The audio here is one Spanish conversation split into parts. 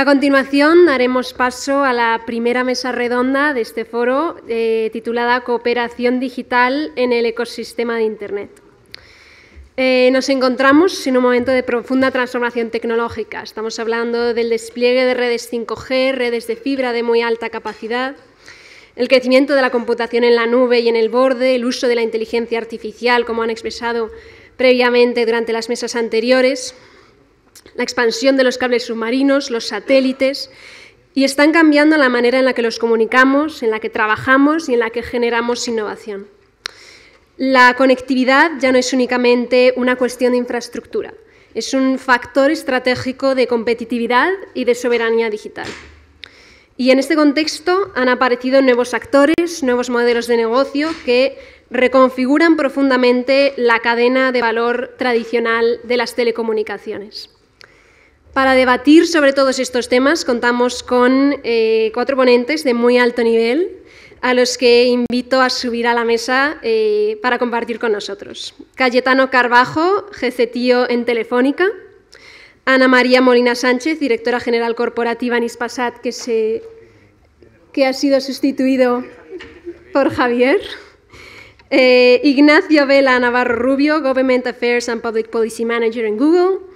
A continuación, daremos paso a la primera mesa redonda de este foro, titulada Cooperación digital en el ecosistema de Internet. Nos encontramos en un momento de profunda transformación tecnológica. Estamos hablando del despliegue de redes 5G, redes de fibra de muy alta capacidad, el crecimiento de la computación en la nube y en el borde, el uso de la inteligencia artificial, como han expresado previamente durante las mesas anteriores, la expansión de los cables submarinos, los satélites, y están cambiando la manera en la que los comunicamos, en la que trabajamos y en la que generamos innovación. La conectividad ya no es únicamente una cuestión de infraestructura, es un factor estratégico de competitividad y de soberanía digital. Y en este contexto han aparecido nuevos actores, nuevos modelos de negocio que reconfiguran profundamente la cadena de valor tradicional de las telecomunicaciones. Para debatir sobre todos estos temas contamos con 4 ponentes de muy alto nivel, a los que invito a subir a la mesa para compartir con nosotros. Cayetano Carbajo, GCTIO en Telefónica. Ana María Molina Sánchez, directora general corporativa en Hispasat, que ha sido sustituido por Javier. Ignacio Vela Navarro Rubio, Government Affairs and Public Policy Manager en Google.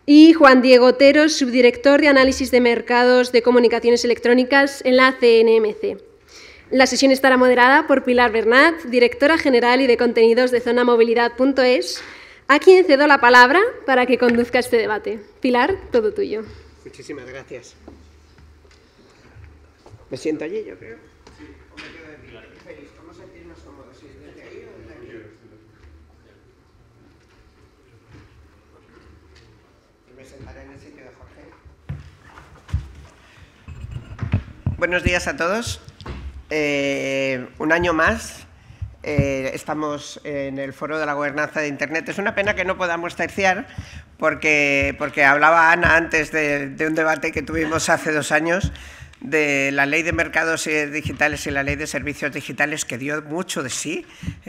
Y Juan Diego Otero, subdirector de análisis de mercados de comunicaciones electrónicas en la CNMC. La sesión estará moderada por Pilar Bernat, directora general y de contenidos de zonamovilidad.es, a quien cedo la palabra para que conduzca este debate. Pilar, todo tuyo. Muchísimas gracias. ¿Me siento allí, yo creo? Sí. ¿Cómo sentirnos cómodos? ¿Desde ahí o desde aquí? Me sentaré en el sitio de Jorge. Buenos días a todos. Un año más estamos en el Foro de la Gobernanza de Internet. Es una pena que no podamos terciar porque hablaba Ana antes de un debate que tuvimos hace 2 años de la Ley de Mercados Digitales y la Ley de Servicios Digitales, que dio mucho de sí.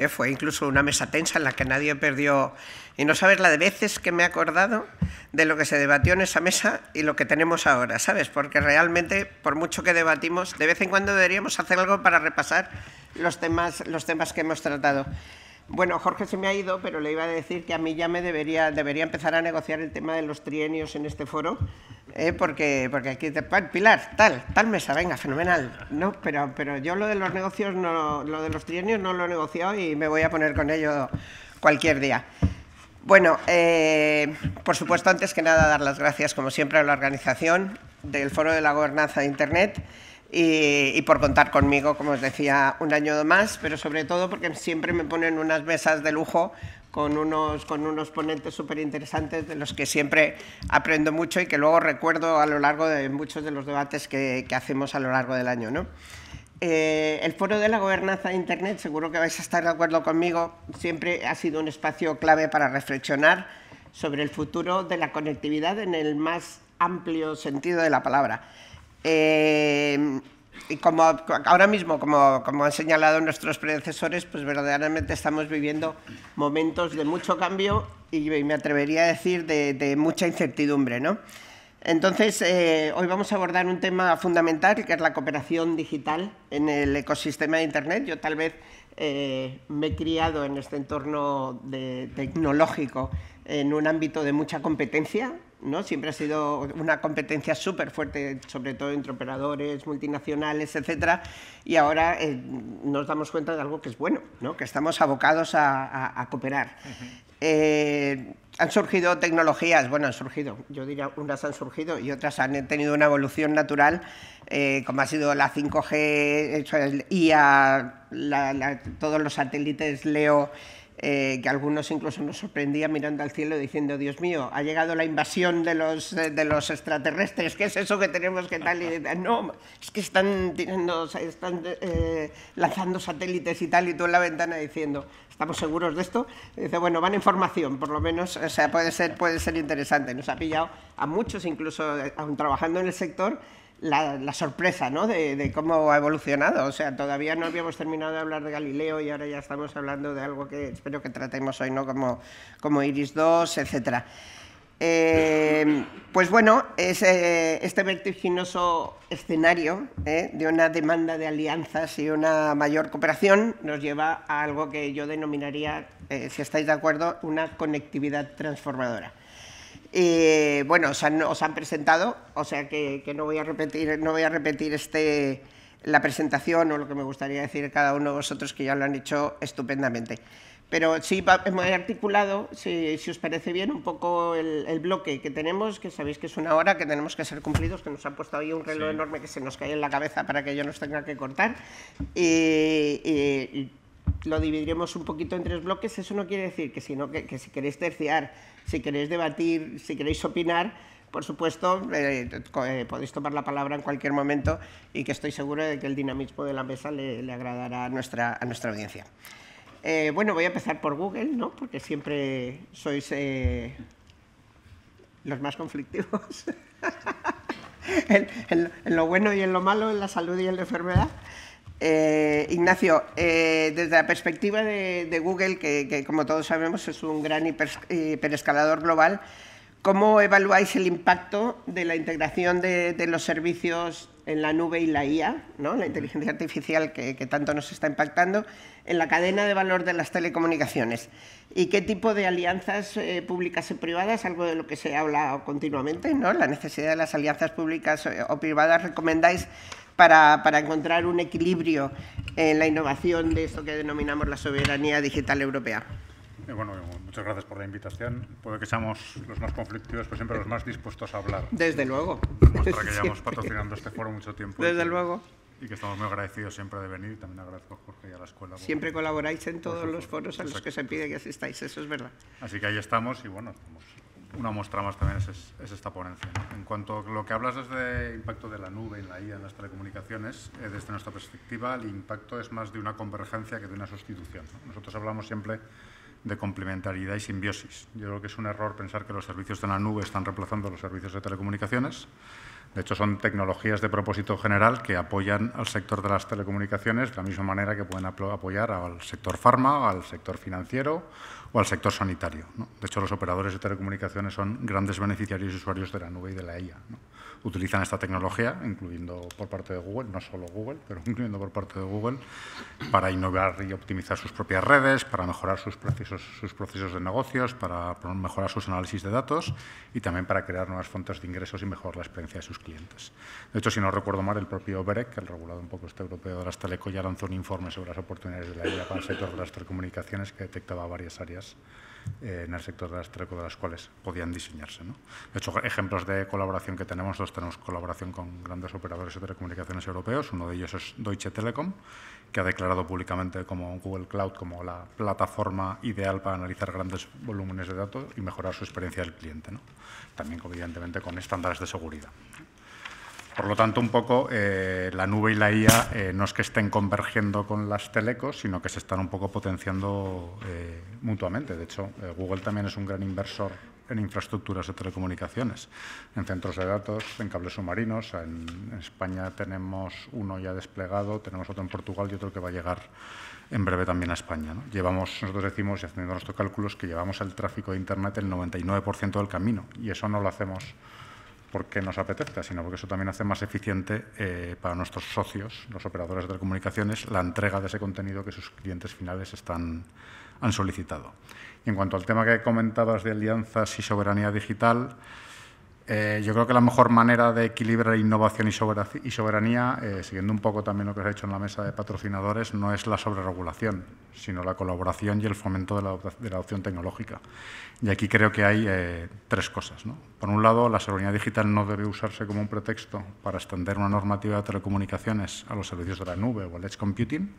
Fue incluso una mesa tensa en la que nadie perdió. Y no sabes la de veces que me he acordado de lo que se debatió en esa mesa y lo que tenemos ahora, ¿sabes? Porque realmente, por mucho que debatimos, de vez en cuando deberíamos hacer algo para repasar los temas que hemos tratado. Bueno, Jorge se me ha ido, pero le iba a decir que a mí ya me debería empezar a negociar el tema de los trienios en este foro, porque aquí Pilar, tal mesa, venga, fenomenal. No, pero yo lo de los negocios, lo de los trienios no lo he negociado y me voy a poner con ello cualquier día. Bueno, por supuesto, antes que nada, dar las gracias, como siempre, a la organización del Foro de la Gobernanza de Internet y por contar conmigo, como os decía, un año más, pero sobre todo porque siempre me ponen unas mesas de lujo con unos ponentes súper interesantes de los que siempre aprendo mucho y que luego recuerdo a lo largo de muchos de los debates que hacemos a lo largo del año, ¿no? El Foro de la Gobernanza de Internet, seguro que vais a estar de acuerdo conmigo, siempre ha sido un espacio clave para reflexionar sobre el futuro de la conectividad en el más amplio sentido de la palabra. Y como ahora mismo, como han señalado nuestros predecesores, pues verdaderamente estamos viviendo momentos de mucho cambio y me atrevería a decir de mucha incertidumbre, ¿no? Entonces, hoy vamos a abordar un tema fundamental, que es la cooperación digital en el ecosistema de Internet. Yo tal vez me he criado en este entorno tecnológico en un ámbito de mucha competencia, ¿no? Siempre ha sido una competencia súper fuerte, sobre todo entre operadores, multinacionales, etcétera, y ahora nos damos cuenta de algo que es bueno, ¿no? Que estamos abocados a cooperar. Han surgido tecnologías, bueno, yo diría unas han surgido y otras han tenido una evolución natural, como ha sido la 5G, el IA, todos los satélites LEO, que algunos incluso nos sorprendían mirando al cielo diciendo, Dios mío, ha llegado la invasión de los extraterrestres, ¿qué es eso que tenemos que tal? Y, no, es que están lanzando satélites y tal, y tú en la ventana diciendo, ¿estamos seguros de esto? Y dice, bueno, van en formación, por lo menos, o sea, puede ser interesante. Nos ha pillado a muchos, incluso aún trabajando en el sector, la sorpresa, ¿no? de cómo ha evolucionado. O sea, todavía no habíamos terminado de hablar de Galileo y ahora ya estamos hablando de algo que espero que tratemos hoy, ¿no? Como Iris 2, etcétera. Pues bueno, este vertiginoso escenario de una demanda de alianzas y una mayor cooperación nos lleva a algo que yo denominaría, si estáis de acuerdo, una conectividad transformadora. Bueno, os han presentado, o sea que no voy a repetir la presentación o lo que me gustaría decir cada uno de vosotros, que ya lo han hecho estupendamente. Pero sí, hemos articulado, si os parece bien, un poco el bloque que tenemos, que sabéis que es una hora, que tenemos que ser cumplidos, que nos han puesto ahí un reloj enorme que se nos cae en la cabeza para que yo nos tenga que cortar. Y lo dividiremos un poquito en 3 bloques. Eso no quiere decir que si queréis terciar, si queréis debatir, si queréis opinar, por supuesto, podéis tomar la palabra en cualquier momento y que estoy seguro de que el dinamismo de la mesa le agradará a nuestra audiencia. Bueno, voy a empezar por Google, ¿no? Porque siempre sois los más conflictivos. en lo bueno y en lo malo, en la salud y en la enfermedad. Ignacio, desde la perspectiva de Google, que como todos sabemos es un gran hiperescalador global, ¿cómo evaluáis el impacto de la integración de los servicios en la nube y la IA, ¿no? La inteligencia artificial que tanto nos está impactando, en la cadena de valor de las telecomunicaciones? ¿Y qué tipo de alianzas públicas y privadas, algo de lo que se habla continuamente, ¿no? La necesidad de las alianzas públicas o privadas, recomendáis para encontrar un equilibrio en la innovación de esto que denominamos la soberanía digital europea? Bueno, muchas gracias por la invitación. Puede que seamos los más conflictivos, pero siempre los más dispuestos a hablar. Desde luego. Demuestra que llevamos patrocinando este foro mucho tiempo. Desde luego. Y que estamos muy agradecidos siempre de venir. Y también agradezco a Jorge y a la escuela. Siempre colaboráis en todos los foros a los que se pide que asistáis, eso es verdad. Así que ahí estamos y bueno, una muestra más también es esta ponencia. En cuanto a lo que hablas desde el impacto de la nube en la IA en las telecomunicaciones, desde nuestra perspectiva el impacto es más de una convergencia que de una sustitución, ¿no? Nosotros hablamos siempre de complementariedad y simbiosis. Yo creo que es un error pensar que los servicios de la nube están reemplazando los servicios de telecomunicaciones. De hecho, son tecnologías de propósito general que apoyan al sector de las telecomunicaciones de la misma manera que pueden apoyar al sector farma, al sector financiero o al sector sanitario, ¿no? De hecho, los operadores de telecomunicaciones son grandes beneficiarios y usuarios de la nube y de la IA, ¿no? Utilizan esta tecnología, incluyendo por parte de Google, no solo Google, pero incluyendo por parte de Google, para innovar y optimizar sus propias redes, para mejorar sus procesos de negocios, para mejorar sus análisis de datos y también para crear nuevas fuentes de ingresos y mejorar la experiencia de sus clientes. De hecho, si no recuerdo mal, el propio BEREC, el regulador un poco europeo de las teleco, ya lanzó un informe sobre las oportunidades de la IA para el sector de las telecomunicaciones que detectaba varias áreas en el sector de las teleco de las cuales podían diseñarse, ¿no? De hecho, ejemplos de colaboración que tenemos colaboración con grandes operadores de telecomunicaciones europeos. Uno de ellos es Deutsche Telekom, que ha declarado públicamente como Google Cloud como la plataforma ideal para analizar grandes volúmenes de datos y mejorar su experiencia del cliente, ¿no? También, evidentemente, con estándares de seguridad. Por lo tanto, un poco la nube y la IA no es que estén convergiendo con las telecos, sino que se están un poco potenciando mutuamente. De hecho, Google también es un gran inversor en infraestructuras de telecomunicaciones, en centros de datos, en cables submarinos. En España tenemos uno ya desplegado, tenemos otro en Portugal y otro que va a llegar en breve también a España, ¿no? Nosotros decimos, y haciendo nuestros cálculos, que llevamos el tráfico de Internet el 99% del camino, y eso no lo hacemos porque nos apetezca, sino porque eso también hace más eficiente para nuestros socios, los operadores de telecomunicaciones, la entrega de ese contenido que sus clientes finales han solicitado. Y en cuanto al tema que comentabas de alianzas y soberanía digital, yo creo que la mejor manera de equilibrar innovación y soberanía, siguiendo un poco también lo que os he dicho en la mesa de patrocinadores, no es la sobreregulación, sino la colaboración y el fomento de la adopción tecnológica. Y aquí creo que hay 3 cosas, ¿no? Por un lado, la soberanía digital no debe usarse como un pretexto para extender una normativa de telecomunicaciones a los servicios de la nube o el edge computing.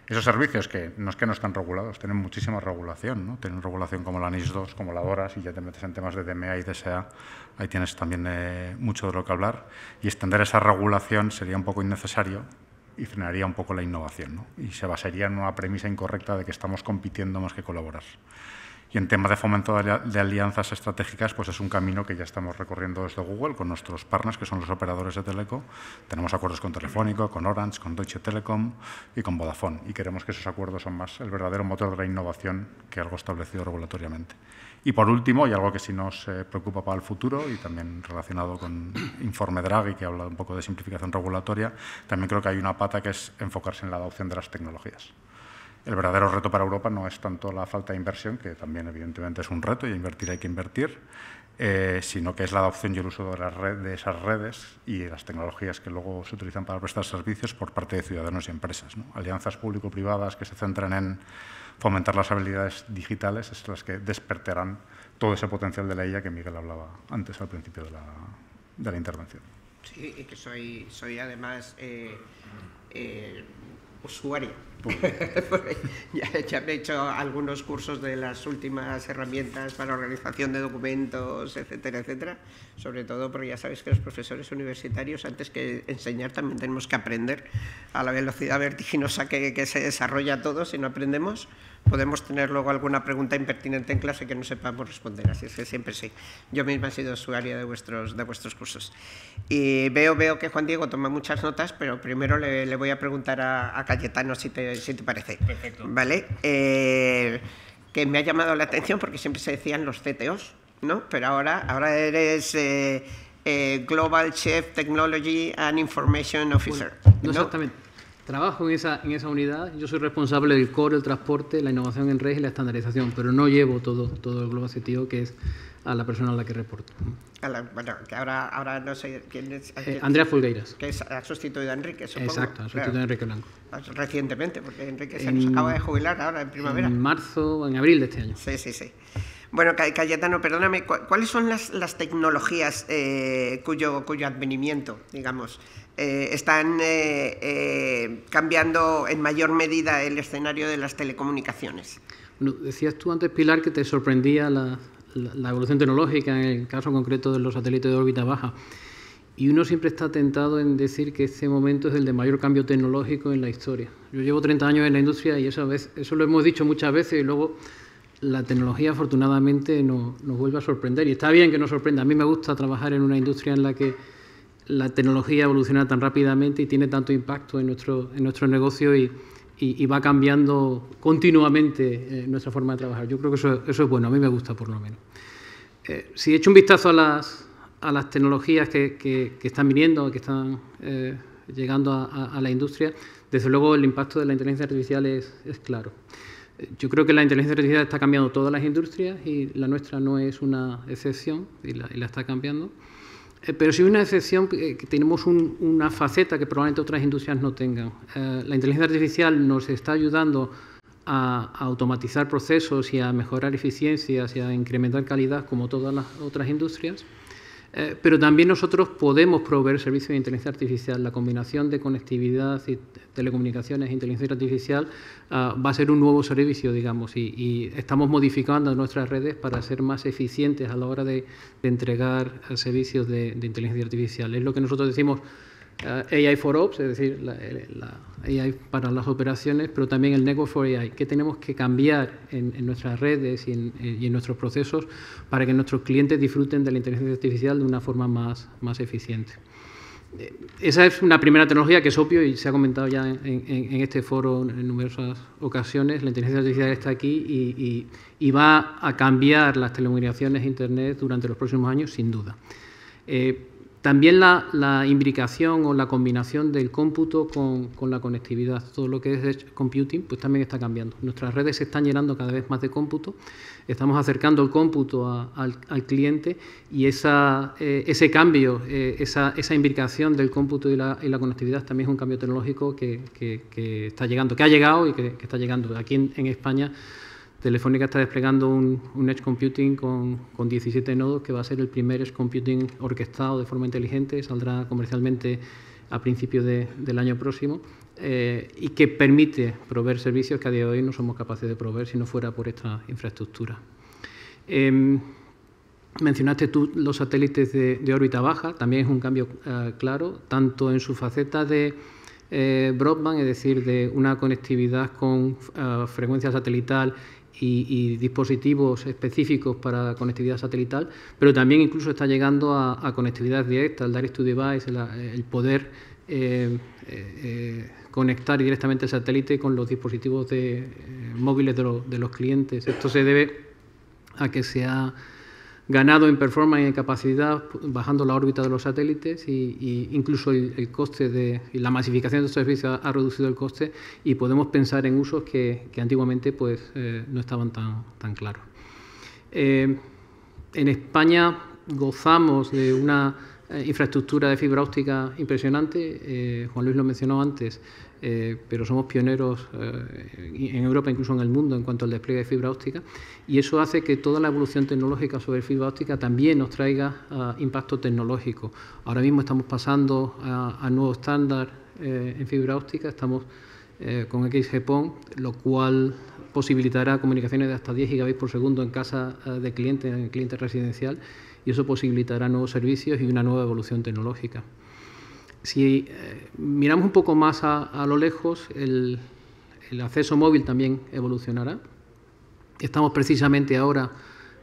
Esos servicios que no están regulados, tienen muchísima regulación, ¿no? Tienen regulación como la NIS 2, como la DORA, si ya te metes en temas de DMA y DSA, ahí tienes también mucho de lo que hablar. Y extender esa regulación sería un poco innecesario y frenaría un poco la innovación, ¿no? Y se basaría en una premisa incorrecta de que estamos compitiendo más que colaborar. Y en tema de fomento de alianzas estratégicas, pues es un camino que ya estamos recorriendo desde Google con nuestros partners, que son los operadores de teleco. Tenemos acuerdos con Telefónica, con Orange, con Deutsche Telekom y con Vodafone. Y queremos que esos acuerdos son más el verdadero motor de la innovación que algo establecido regulatoriamente. Y por último, y algo que sí nos preocupa para el futuro, y también relacionado con informe Draghi, que habla un poco de simplificación regulatoria, también creo que hay una pata que es enfocarse en la adopción de las tecnologías. El verdadero reto para Europa no es tanto la falta de inversión, que también evidentemente es un reto y invertir hay que invertir, sino que es la adopción y el uso de esas redes y las tecnologías que luego se utilizan para prestar servicios por parte de ciudadanos y empresas, ¿no? Alianzas público-privadas que se centren en fomentar las habilidades digitales es las que despertarán todo ese potencial de la IA que Miguel hablaba antes al principio de la intervención. Sí, y que soy además usuario. Ya me he hecho algunos cursos de las últimas herramientas para organización de documentos, etcétera, etcétera. Sobre todo porque ya sabéis que los profesores universitarios, antes que enseñar, también tenemos que aprender a la velocidad vertiginosa que se desarrolla todo. Si no aprendemos, podemos tener luego alguna pregunta impertinente en clase que no sepamos responder. Así es que siempre sí. Yo misma he sido usuaria de vuestros cursos. Y veo que Juan Diego toma muchas notas, pero primero le voy a preguntar a Cayetano si te parece. Perfecto. ¿Vale? Que me ha llamado la atención porque siempre se decían los CTOs, ¿no? Pero ahora eres Global Chief Technology and Information Officer. Bueno, no ¿no? exactamente. Trabajo en esa unidad. Yo soy responsable del core, el transporte, la innovación en redes y la estandarización, pero no llevo todo el Global CTO, que es a la persona a la que reporto. Bueno, que ahora no sé quién es. Andrea Folgueiras. Que ha sustituido a Enrique, supongo. Exacto, ha sustituido a Enrique Blanco. Recientemente, porque Enrique se nos acaba de jubilar ahora en primavera. En marzo, en abril de este año. Sí. Bueno, Cayetano, perdóname, ¿cuáles son las tecnologías cuyo advenimiento, digamos, están cambiando en mayor medida el escenario de las telecomunicaciones? Bueno, decías tú antes, Pilar, que te sorprendía la evolución tecnológica en el caso concreto de los satélites de órbita baja. Y uno siempre está tentado en decir que este momento es el de mayor cambio tecnológico en la historia. Yo llevo 30 años en la industria y eso lo hemos dicho muchas veces y luego la tecnología afortunadamente nos vuelve a sorprender. Y está bien que nos sorprenda. A mí me gusta trabajar en una industria en la que la tecnología evoluciona tan rápidamente y tiene tanto impacto en nuestro negocio y va cambiando continuamente nuestra forma de trabajar. Yo creo que eso es bueno, a mí me gusta por lo menos. Si echo un vistazo a las tecnologías que están viniendo, que están llegando a la industria, desde luego el impacto de la inteligencia artificial es claro. Yo creo que la inteligencia artificial está cambiando todas las industrias y la nuestra no es una excepción y la está cambiando. Pero sí una excepción que tenemos una faceta que probablemente otras industrias no tengan. La inteligencia artificial nos está ayudando a automatizar procesos y a mejorar eficiencias y a incrementar calidad como todas las otras industrias. Pero también nosotros podemos proveer servicios de inteligencia artificial. La combinación de conectividad y telecomunicaciones e inteligencia artificial va a ser un nuevo servicio, digamos, y estamos modificando nuestras redes para ser más eficientes a la hora de entregar servicios de inteligencia artificial. Es lo que nosotros decimos AI for Ops, es decir, la AI para las operaciones, pero también el Network for AI, que tenemos que cambiar en nuestras redes y en nuestros procesos para que nuestros clientes disfruten de la inteligencia artificial de una forma más eficiente. Esa es una primera tecnología que es obvio y se ha comentado ya en este foro en numerosas ocasiones. La inteligencia artificial está aquí y va a cambiar las telecomunicaciones e Internet durante los próximos años, sin duda. También la imbricación o la combinación del cómputo con la conectividad, todo lo que es edge computing, pues también está cambiando. Nuestras redes se están llenando cada vez más de cómputo, estamos acercando el cómputo al cliente y ese cambio, esa imbricación del cómputo y la conectividad también es un cambio tecnológico que está llegando, que ha llegado y que está llegando. Aquí en España Telefónica está desplegando un Edge Computing con 17 nodos, que va a ser el primer Edge Computing orquestado de forma inteligente, saldrá comercialmente a principios del año próximo, y que permite proveer servicios que a día de hoy no somos capaces de proveer si no fuera por esta infraestructura. Mencionaste tú los satélites de órbita baja, también es un cambio claro, tanto en su faceta de broadband, es decir, de una conectividad con frecuencia satelital y dispositivos específicos para conectividad satelital, pero también incluso está llegando a conectividad directa, el direct to device, el poder conectar directamente el satélite con los dispositivos móviles de los clientes. Esto se debe a que se ha ganado en performance y en capacidad bajando la órbita de los satélites y incluso el coste y la masificación de estos servicios ha reducido el coste y podemos pensar en usos que antiguamente pues, no estaban tan claros. En España gozamos de una infraestructura de fibra óptica impresionante, Juan Luis lo mencionó antes, pero somos pioneros en Europa, incluso en el mundo, en cuanto al despliegue de fibra óptica, y eso hace que toda la evolución tecnológica sobre fibra óptica también nos traiga impacto tecnológico. Ahora mismo estamos pasando a nuevo estándar en fibra óptica, estamos con XGPON, lo cual posibilitará comunicaciones de hasta 10 gigabits por segundo en casa de cliente, en el cliente residencial, y eso posibilitará nuevos servicios y una nueva evolución tecnológica. Si miramos un poco más a lo lejos, el acceso móvil también evolucionará. Estamos precisamente ahora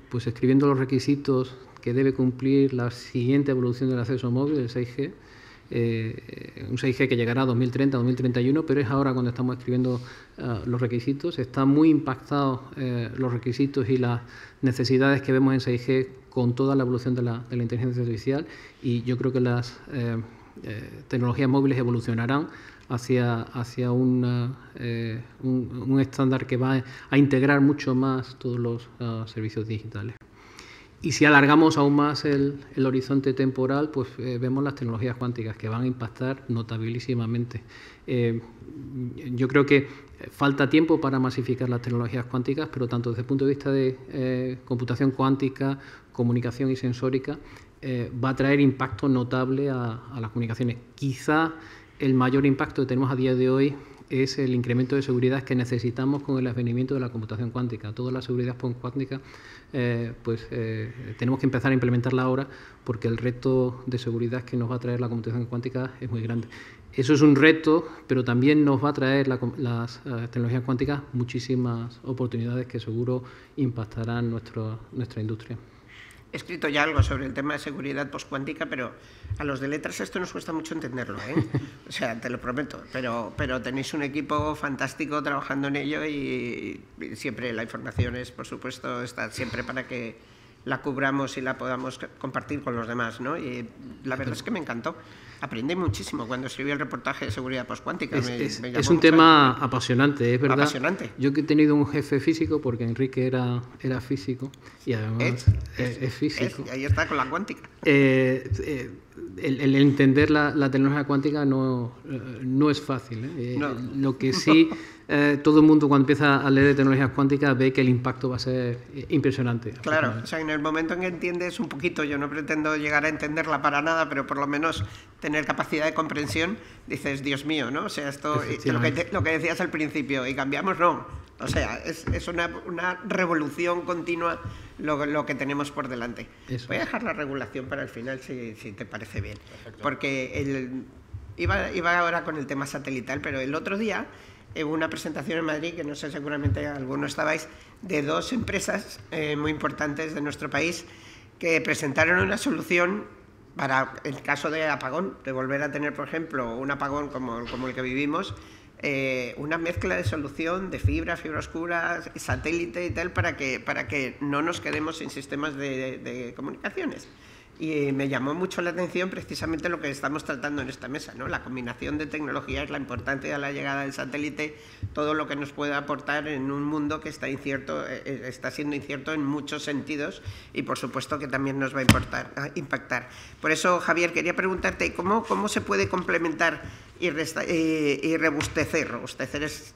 pues, escribiendo los requisitos que debe cumplir la siguiente evolución del acceso móvil, el 6G. Un 6G que llegará a 2030, 2031, pero es ahora cuando estamos escribiendo los requisitos. Están muy impactados los requisitos y las necesidades que vemos en 6G con toda la evolución de la inteligencia artificial, y yo creo que las tecnologías móviles evolucionarán hacia un estándar que va a integrar mucho más todos los servicios digitales. Y si alargamos aún más el horizonte temporal, pues vemos las tecnologías cuánticas que van a impactar notabilísimamente. Yo creo que falta tiempo para masificar las tecnologías cuánticas, pero tanto desde el punto de vista de computación cuántica, comunicación y sensórica, va a traer impacto notable a las comunicaciones. Quizá el mayor impacto que tenemos a día de hoy es el incremento de seguridad que necesitamos con el advenimiento de la computación cuántica. Toda la seguridad cuántica tenemos que empezar a implementarla ahora, porque el reto de seguridad que nos va a traer la computación cuántica es muy grande. Eso es un reto, pero también nos va a traer las tecnologías cuánticas muchísimas oportunidades que seguro impactarán nuestra industria. He escrito ya algo sobre el tema de seguridad postcuántica, pero a los de letras esto nos cuesta mucho entenderlo, ¿eh? O sea, te lo prometo, pero tenéis un equipo fantástico trabajando en ello y siempre la información es, por supuesto, está siempre para que la cubramos y la podamos compartir con los demás, ¿no? Y la verdad es que me encantó. Aprendí muchísimo cuando escribí el reportaje de seguridad postcuántica. Es un tema apasionante, es verdad. Apasionante. Yo que he tenido un jefe físico, porque Enrique era físico, y además es físico. Ahí está con la cuántica. El entender la tecnología cuántica no es fácil, ¿eh? No. Lo que sí, todo el mundo cuando empieza a leer de tecnologías cuánticas ve que el impacto va a ser impresionante. Claro, o sea, en el momento en que entiendes un poquito, yo no pretendo llegar a entenderla para nada, pero por lo menos tener capacidad de comprensión, dices, Dios mío, ¿no? O sea, esto, lo que decías al principio, y cambiamos, no. O sea, es una revolución continua lo que tenemos por delante. Eso. Voy a dejar la regulación para el final, si te parece bien. Perfecto. Porque iba ahora con el tema satelital, pero el otro día hubo una presentación en Madrid, que no sé, seguramente algunos estabais, de dos empresas muy importantes de nuestro país que presentaron una solución para el caso de apagón, de volver a tener, por ejemplo, un apagón como el que vivimos, una mezcla de solución de fibra oscura, satélite y tal, para que no nos quedemos sin sistemas de comunicaciones. Y me llamó mucho la atención precisamente lo que estamos tratando en esta mesa, ¿no? La combinación de tecnologías, la importancia de la llegada del satélite, todo lo que nos puede aportar en un mundo que está siendo incierto en muchos sentidos y por supuesto que también nos va a impactar. Por eso, Javier, quería preguntarte cómo se puede complementar y rebustecer. Robustecer es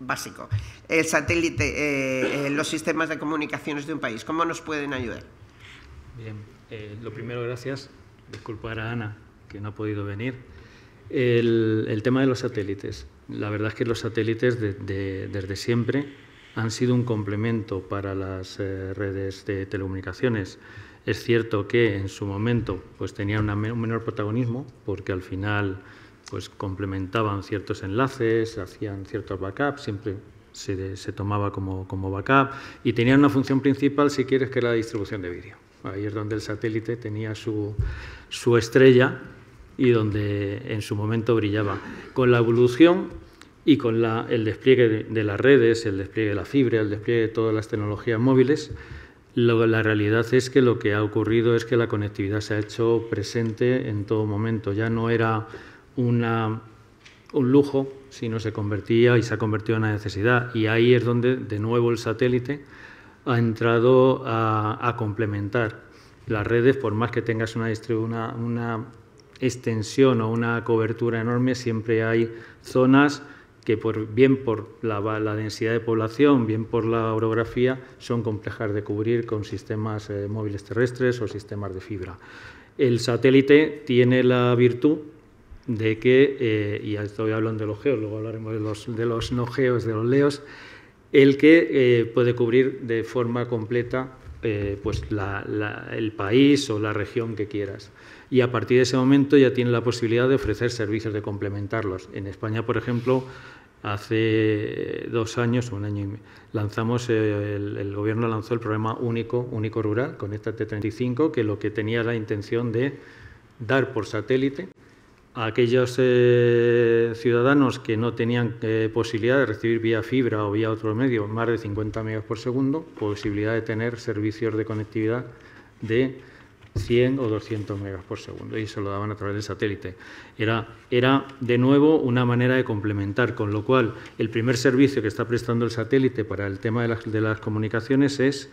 básico. El satélite, los sistemas de comunicaciones de un país, ¿cómo nos pueden ayudar? Bien. Lo primero, gracias. Disculpar a Ana, que no ha podido venir. El tema de los satélites. La verdad es que los satélites desde siempre han sido un complemento para las redes de telecomunicaciones. Es cierto que en su momento pues, tenían un menor protagonismo, porque al final pues, complementaban ciertos enlaces, hacían ciertos backups, siempre se tomaba como backup, y tenía una función principal, si quieres, que era la distribución de vídeo. Ahí es donde el satélite tenía su estrella y donde en su momento brillaba. Con la evolución y con el despliegue de las redes, el despliegue de la fibra, el despliegue de todas las tecnologías móviles, la realidad es que lo que ha ocurrido es que la conectividad se ha hecho presente en todo momento. Ya no era un lujo, sino se convertía y se ha convertido en una necesidad. Y ahí es donde, de nuevo, el satélite ha entrado a complementar las redes. Por más que tengas una extensión o una cobertura enorme, siempre hay zonas que bien por la densidad de población, bien por la orografía, son complejas de cubrir con sistemas móviles terrestres o sistemas de fibra. El satélite tiene la virtud de que, y ya estoy hablando de los geos, luego hablaremos de los no geos, de los leos, el que puede cubrir de forma completa pues el país o la región que quieras. Y a partir de ese momento ya tiene la posibilidad de ofrecer servicios, de complementarlos. En España, por ejemplo, hace 2 años, un año y medio, lanzamos, el Gobierno lanzó el programa Único Rural, Conéctate 35, que lo que tenía la intención de dar por satélite a aquellos ciudadanos que no tenían posibilidad de recibir vía fibra o vía otro medio más de 50 megas por segundo, posibilidad de tener servicios de conectividad de 100 o 200 megas por segundo, y se lo daban a través del satélite. Era de nuevo una manera de complementar, con lo cual el primer servicio que está prestando el satélite para el tema de las comunicaciones es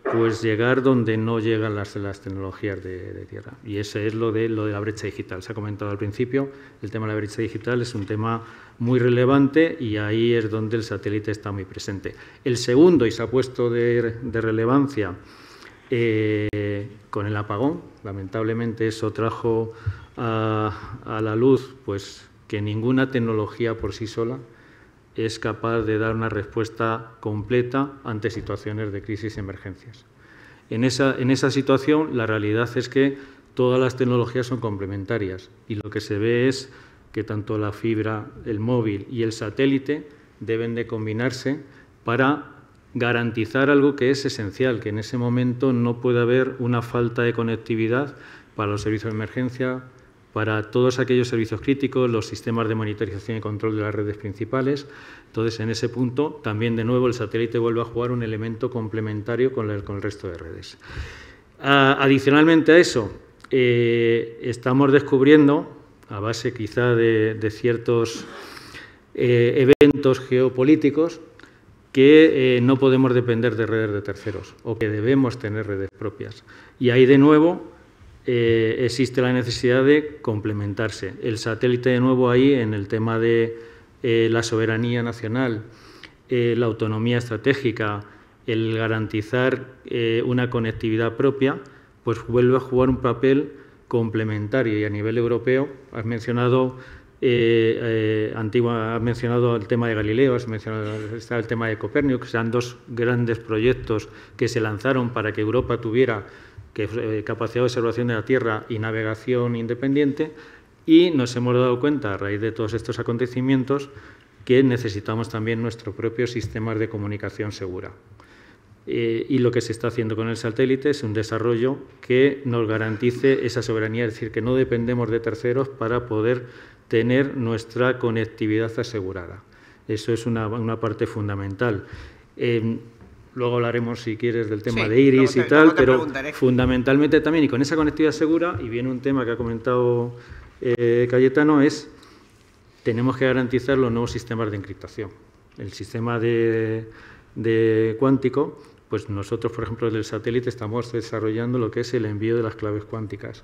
pues llegar donde no llegan las tecnologías de tierra, y ese es lo de la brecha digital. Se ha comentado al principio, el tema de la brecha digital es un tema muy relevante y ahí es donde el satélite está muy presente. El segundo, y se ha puesto de relevancia, con el apagón, lamentablemente eso trajo a la luz pues que ninguna tecnología por sí sola es capaz de dar una respuesta completa ante situaciones de crisis y emergencias. En esa situación, la realidad es que todas las tecnologías son complementarias y lo que se ve es que tanto la fibra, el móvil y el satélite deben de combinarse para garantizar algo que es esencial, que en ese momento no puede haber una falta de conectividad para los servicios de emergencia, para todos aquellos servicios críticos, los sistemas de monitorización y control de las redes principales. Entonces, en ese punto, también de nuevo el satélite vuelve a jugar un elemento complementario con el resto de redes. Adicionalmente a eso, estamos descubriendo, a base quizá de ciertos eventos geopolíticos, que no podemos depender de redes de terceros o que debemos tener redes propias. Y ahí, de nuevo, existe la necesidad de complementarse. El satélite, de nuevo, ahí en el tema de la soberanía nacional, la autonomía estratégica, el garantizar una conectividad propia, pues vuelve a jugar un papel complementario. Y a nivel europeo, has mencionado has mencionado el tema de Galileo, has mencionado el tema de Copérnico, que sean 2 grandes proyectos que se lanzaron para que Europa tuviera capacidad de observación de la Tierra y navegación independiente, y nos hemos dado cuenta, a raíz de todos estos acontecimientos, que necesitamos también nuestros propios sistemas de comunicación segura. Y lo que se está haciendo con el satélite es un desarrollo que nos garantice esa soberanía, es decir, que no dependemos de terceros para poder tener nuestra conectividad asegurada. Eso es una parte fundamental. Luego hablaremos, si quieres, del tema de IRIS y tal, pero fundamentalmente también, y con esa conectividad segura, y viene un tema que ha comentado Cayetano, tenemos que garantizar los nuevos sistemas de encriptación. El sistema de cuántico, pues nosotros, por ejemplo, del satélite estamos desarrollando lo que es el envío de las claves cuánticas,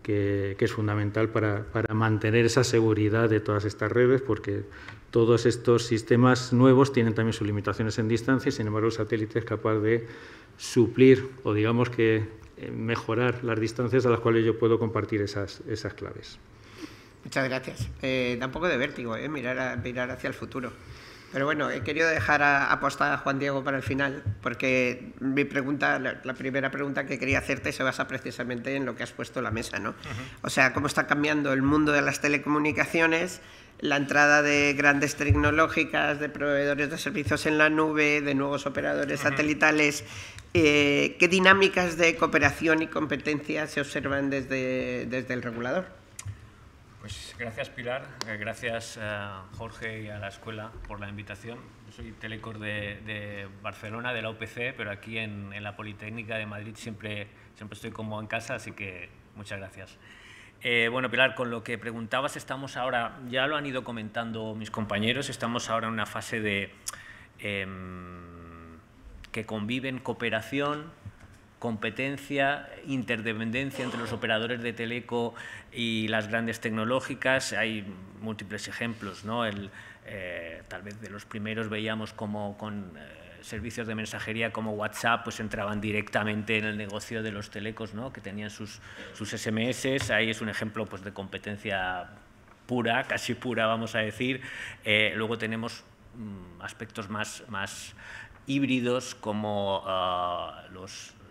que es fundamental para mantener esa seguridad de todas estas redes, porque todos estos sistemas nuevos tienen también sus limitaciones en distancia, y sin embargo el satélite es capaz de suplir o digamos que mejorar las distancias a las cuales yo puedo compartir esas claves. Muchas gracias. Da un poco de vértigo mirar hacia el futuro. Pero bueno, he querido dejar apostada a Juan Diego para el final, porque mi pregunta, la primera pregunta que quería hacerte se basa precisamente en lo que has puesto en la mesa, ¿no? O sea, cómo está cambiando el mundo de las telecomunicaciones, la entrada de grandes tecnológicas, de proveedores de servicios en la nube, de nuevos operadores satelitales. ¿Qué dinámicas de cooperación y competencia se observan desde el regulador? Pues gracias, Pilar, gracias Jorge y a la escuela por la invitación. Yo soy Telecor de Barcelona, de la UPC, pero aquí en la Politécnica de Madrid siempre estoy como en casa, así que muchas gracias. Bueno, Pilar, con lo que preguntabas, estamos ahora, ya lo han ido comentando mis compañeros, estamos ahora en una fase de que conviven cooperación, competencia, interdependencia entre los operadores de teleco y las grandes tecnológicas. Hay múltiples ejemplos, ¿no? Tal vez de los primeros veíamos como con servicios de mensajería como WhatsApp pues entraban directamente en el negocio de los telecos, ¿no? Que tenían sus SMS. Ahí es un ejemplo pues de competencia pura, casi pura vamos a decir. Luego tenemos aspectos más híbridos como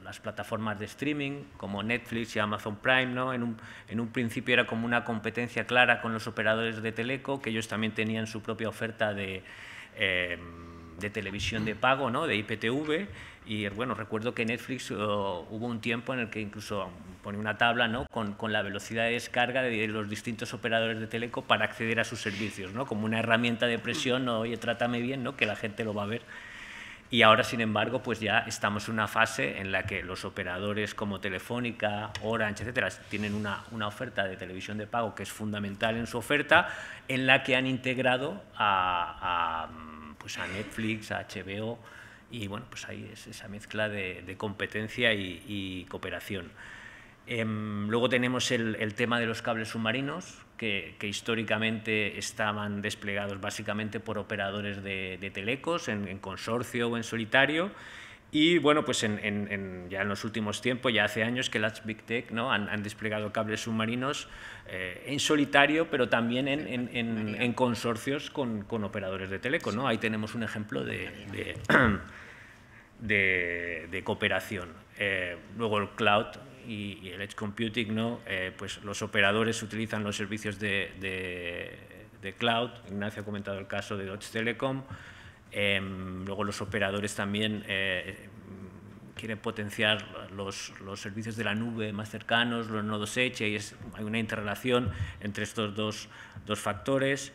las plataformas de streaming como Netflix y Amazon Prime, ¿no? En un principio era como una competencia clara con los operadores de teleco, que ellos también tenían su propia oferta de televisión de pago, ¿no? De IPTV, y bueno, recuerdo que Netflix hubo un tiempo en el que incluso pone una tabla, ¿no? con la velocidad de descarga de los distintos operadores de teleco para acceder a sus servicios, ¿no? Como una herramienta de presión, ¿no? Oye, trátame bien, ¿no? Que la gente lo va a ver. Y ahora, sin embargo, pues ya estamos en una fase en la que los operadores como Telefónica, Orange, etcétera, tienen una oferta de televisión de pago que es fundamental en su oferta, en la que han integrado pues a Netflix, a HBO, y bueno, pues ahí es esa mezcla de competencia y cooperación. Luego tenemos el tema de los cables submarinos, que históricamente estaban desplegados básicamente por operadores de telecos en consorcio o en solitario, y bueno, pues ya en los últimos tiempos, ya hace años que las Big Tech, ¿no? han desplegado cables submarinos en solitario, pero también en consorcios con operadores de teleco, ¿no? Ahí tenemos un ejemplo de cooperación. Luego el cloud y el edge computing, ¿no? Pues los operadores utilizan los servicios de cloud. Ignacio ha comentado el caso de Deutsche Telekom. Luego los operadores también quieren potenciar los servicios de la nube más cercanos, los nodos edge, y hay una interrelación entre estos dos factores.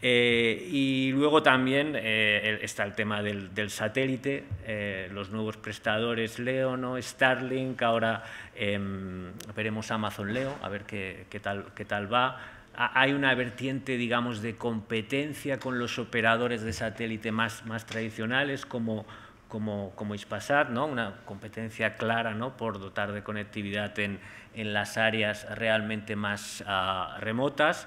Y luego también está el tema del satélite, los nuevos prestadores Leo, ¿no? Starlink, ahora veremos Amazon Leo, a ver qué tal va. Hay una vertiente, digamos, de competencia con los operadores de satélite más tradicionales como Hispasat, ¿no? Una competencia clara, ¿no? Por dotar de conectividad en las áreas realmente más remotas.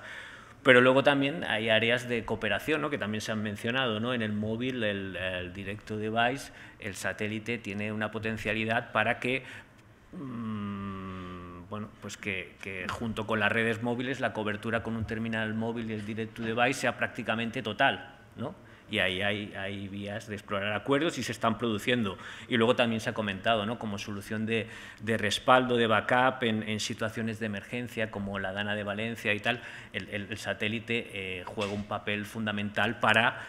Pero luego también hay áreas de cooperación, ¿no? Que también se han mencionado, ¿no? En el móvil, el direct to device, el satélite tiene una potencialidad para que, bueno, pues que junto con las redes móviles la cobertura con un terminal móvil y el direct to device sea prácticamente total, ¿no? Y ahí hay vías de explorar acuerdos y se están produciendo. Y luego también se ha comentado, ¿no? Como solución de respaldo, de backup en situaciones de emergencia como la Dana de Valencia y tal, el satélite juega un papel fundamental para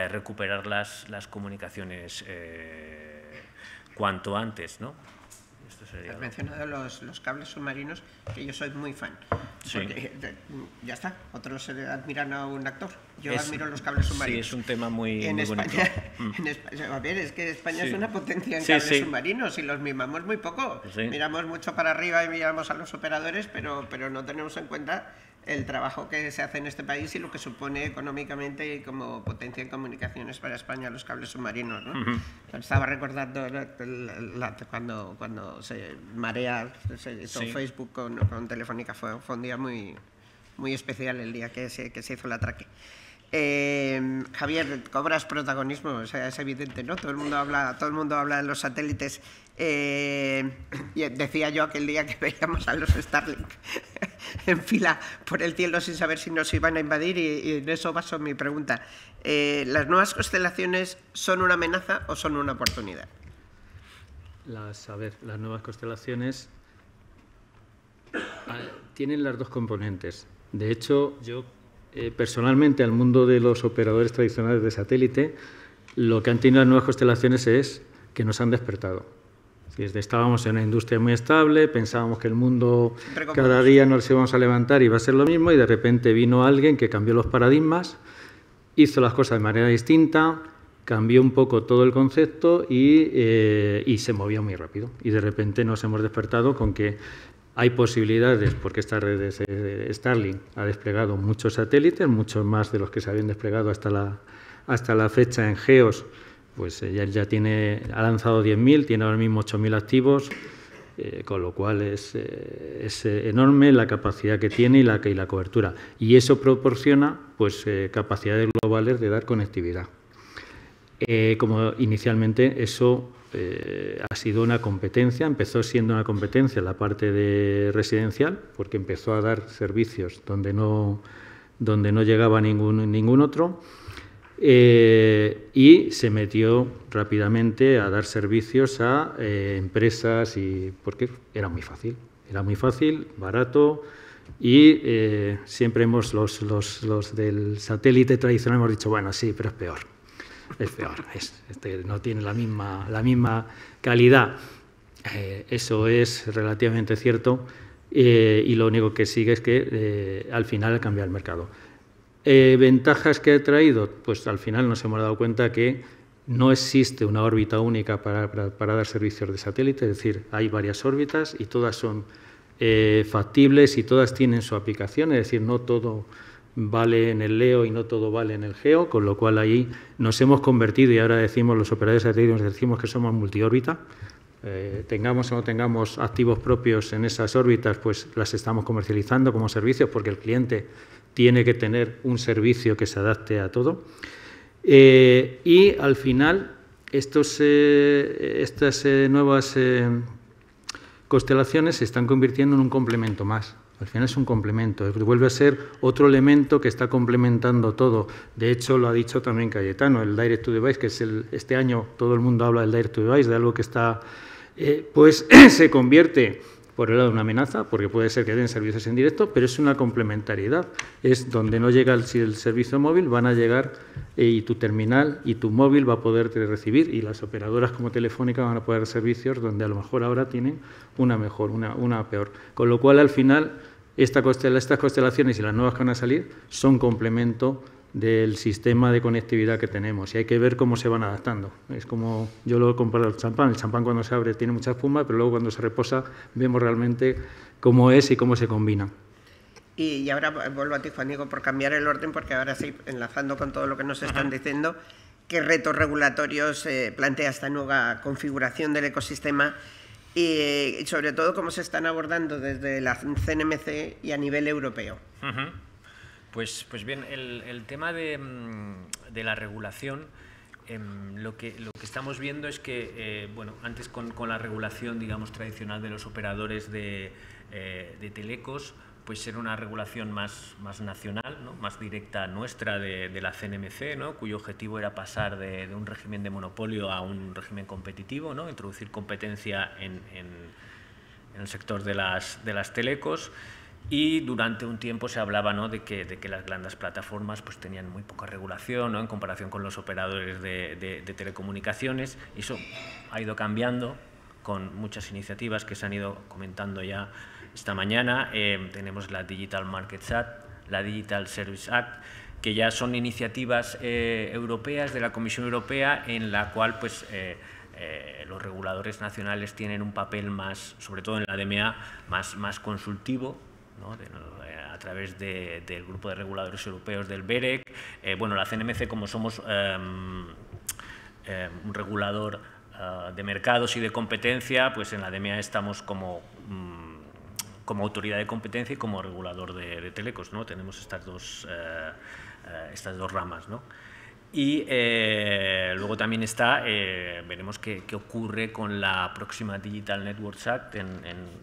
recuperar las comunicaciones cuanto antes, ¿no? Has mencionado los cables submarinos, que yo soy muy fan. Sí. Porque, ya está, otros admiran a un actor. Yo admiro los cables submarinos. Sí, es un tema muy bonito. En España, a ver, es que España es una potencia en cables submarinos y los mimamos muy poco. Sí. Miramos mucho para arriba y miramos a los operadores, pero no tenemos en cuenta el trabajo que se hace en este país y lo que supone económicamente y como potencia en comunicaciones para España los cables submarinos, ¿no? Estaba recordando cuando se marea, se hizo Facebook con Telefónica, fue un día muy especial el día que se hizo el atraque. Javier, cobras protagonismo, o sea, es evidente, ¿no? Todo el mundo habla de los satélites. Y decía yo aquel día que veíamos a los Starlink en fila por el cielo sin saber si nos iban a invadir, y en eso baso mi pregunta. ¿Las nuevas constelaciones son una amenaza o son una oportunidad? Las nuevas constelaciones tienen las dos componentes. De hecho, yo personalmente al mundo de los operadores tradicionales de satélite, lo que han tenido las nuevas constelaciones es que nos han despertado. Estábamos en una industria muy estable, pensábamos que el mundo cada día nos íbamos a levantar y iba a ser lo mismo, y de repente vino alguien que cambió los paradigmas, hizo las cosas de manera distinta, cambió un poco todo el concepto y se movía muy rápido. Y de repente nos hemos despertado con que hay posibilidades, porque esta red de Starlink ha desplegado muchos satélites, muchos más de los que se habían desplegado hasta la fecha en geos. Pues ya ha lanzado 10.000, tiene ahora mismo 8.000 activos, con lo cual es enorme la capacidad que tiene y la cobertura. Y eso proporciona pues, capacidades globales de dar conectividad. Como inicialmente eso ha sido una competencia, empezó siendo una competencia en la parte de residencial, porque empezó a dar servicios donde no llegaba ningún otro. Y se metió rápidamente a dar servicios a empresas, porque era muy fácil, barato, y siempre los del satélite tradicional hemos dicho, bueno, sí, pero es peor, no tiene la misma calidad. Eso es relativamente cierto, y lo único que sigue es que al final ha cambiado el mercado. ¿Ventajas que ha traído? Pues al final nos hemos dado cuenta que no existe una órbita única para dar servicios de satélite, es decir, hay varias órbitas y todas son factibles y todas tienen su aplicación, es decir, no todo vale en el LEO y no todo vale en el GEO, con lo cual ahí nos hemos convertido, y ahora decimos los operadores satélites, decimos que somos multiórbita. Tengamos o no tengamos activos propios en esas órbitas, pues las estamos comercializando como servicios, porque el cliente tiene que tener un servicio que se adapte a todo. Y al final, estas nuevas constelaciones se están convirtiendo en un complemento más. Al final es un complemento, vuelve a ser otro elemento que está complementando todo. De hecho, lo ha dicho también Cayetano, el Direct to Device, que es este año todo el mundo habla del Direct to Device, de algo que está, pues se convierte por el lado de una amenaza, porque puede ser que den servicios en directo, pero es una complementariedad. Es donde no llega el servicio móvil, van a llegar y tu terminal y tu móvil va a poder recibir, y las operadoras como Telefónica van a poder dar servicios donde a lo mejor ahora tienen una mejor, una peor. Con lo cual, al final, estas constelaciones y las nuevas que van a salir son complemento del sistema de conectividad que tenemos, y hay que ver cómo se van adaptando. Es como yo lo comparo al champán. El champán cuando se abre tiene mucha espuma, pero luego cuando se reposa vemos realmente cómo es y cómo se combina. Y ahora vuelvo a ti, Juan Diego, por cambiar el orden, porque ahora sí, enlazando con todo lo que nos están diciendo, ¿qué retos regulatorios plantea esta nueva configuración del ecosistema? Y sobre todo, ¿cómo se están abordando desde la CNMC y a nivel europeo? Pues bien, el tema de la regulación, lo que estamos viendo es que, bueno, antes con la regulación, digamos, tradicional de los operadores de telecos, pues era una regulación más nacional, ¿no? Más directa nuestra de la CNMC, ¿no? Cuyo objetivo era pasar de un régimen de monopolio a un régimen competitivo, ¿no? Introducir competencia en el sector de las telecos. Y durante un tiempo se hablaba, ¿no? de que las grandes plataformas pues, tenían muy poca regulación, ¿no? En comparación con los operadores de telecomunicaciones. Y eso ha ido cambiando con muchas iniciativas que se han ido comentando ya esta mañana. Tenemos la Digital Markets Act, la Digital Services Act, que ya son iniciativas europeas de la Comisión Europea, en la cual pues, los reguladores nacionales tienen un papel más, sobre todo en la DMA, más consultivo, ¿no? A través del grupo de reguladores europeos del BEREC. Bueno, la CNMC, como somos un regulador de mercados y de competencia, pues en la DMA estamos como autoridad de competencia y como regulador de telecos, ¿no? Tenemos estas dos ramas, ¿no? Y luego también está, veremos qué ocurre con la próxima Digital Networks Act en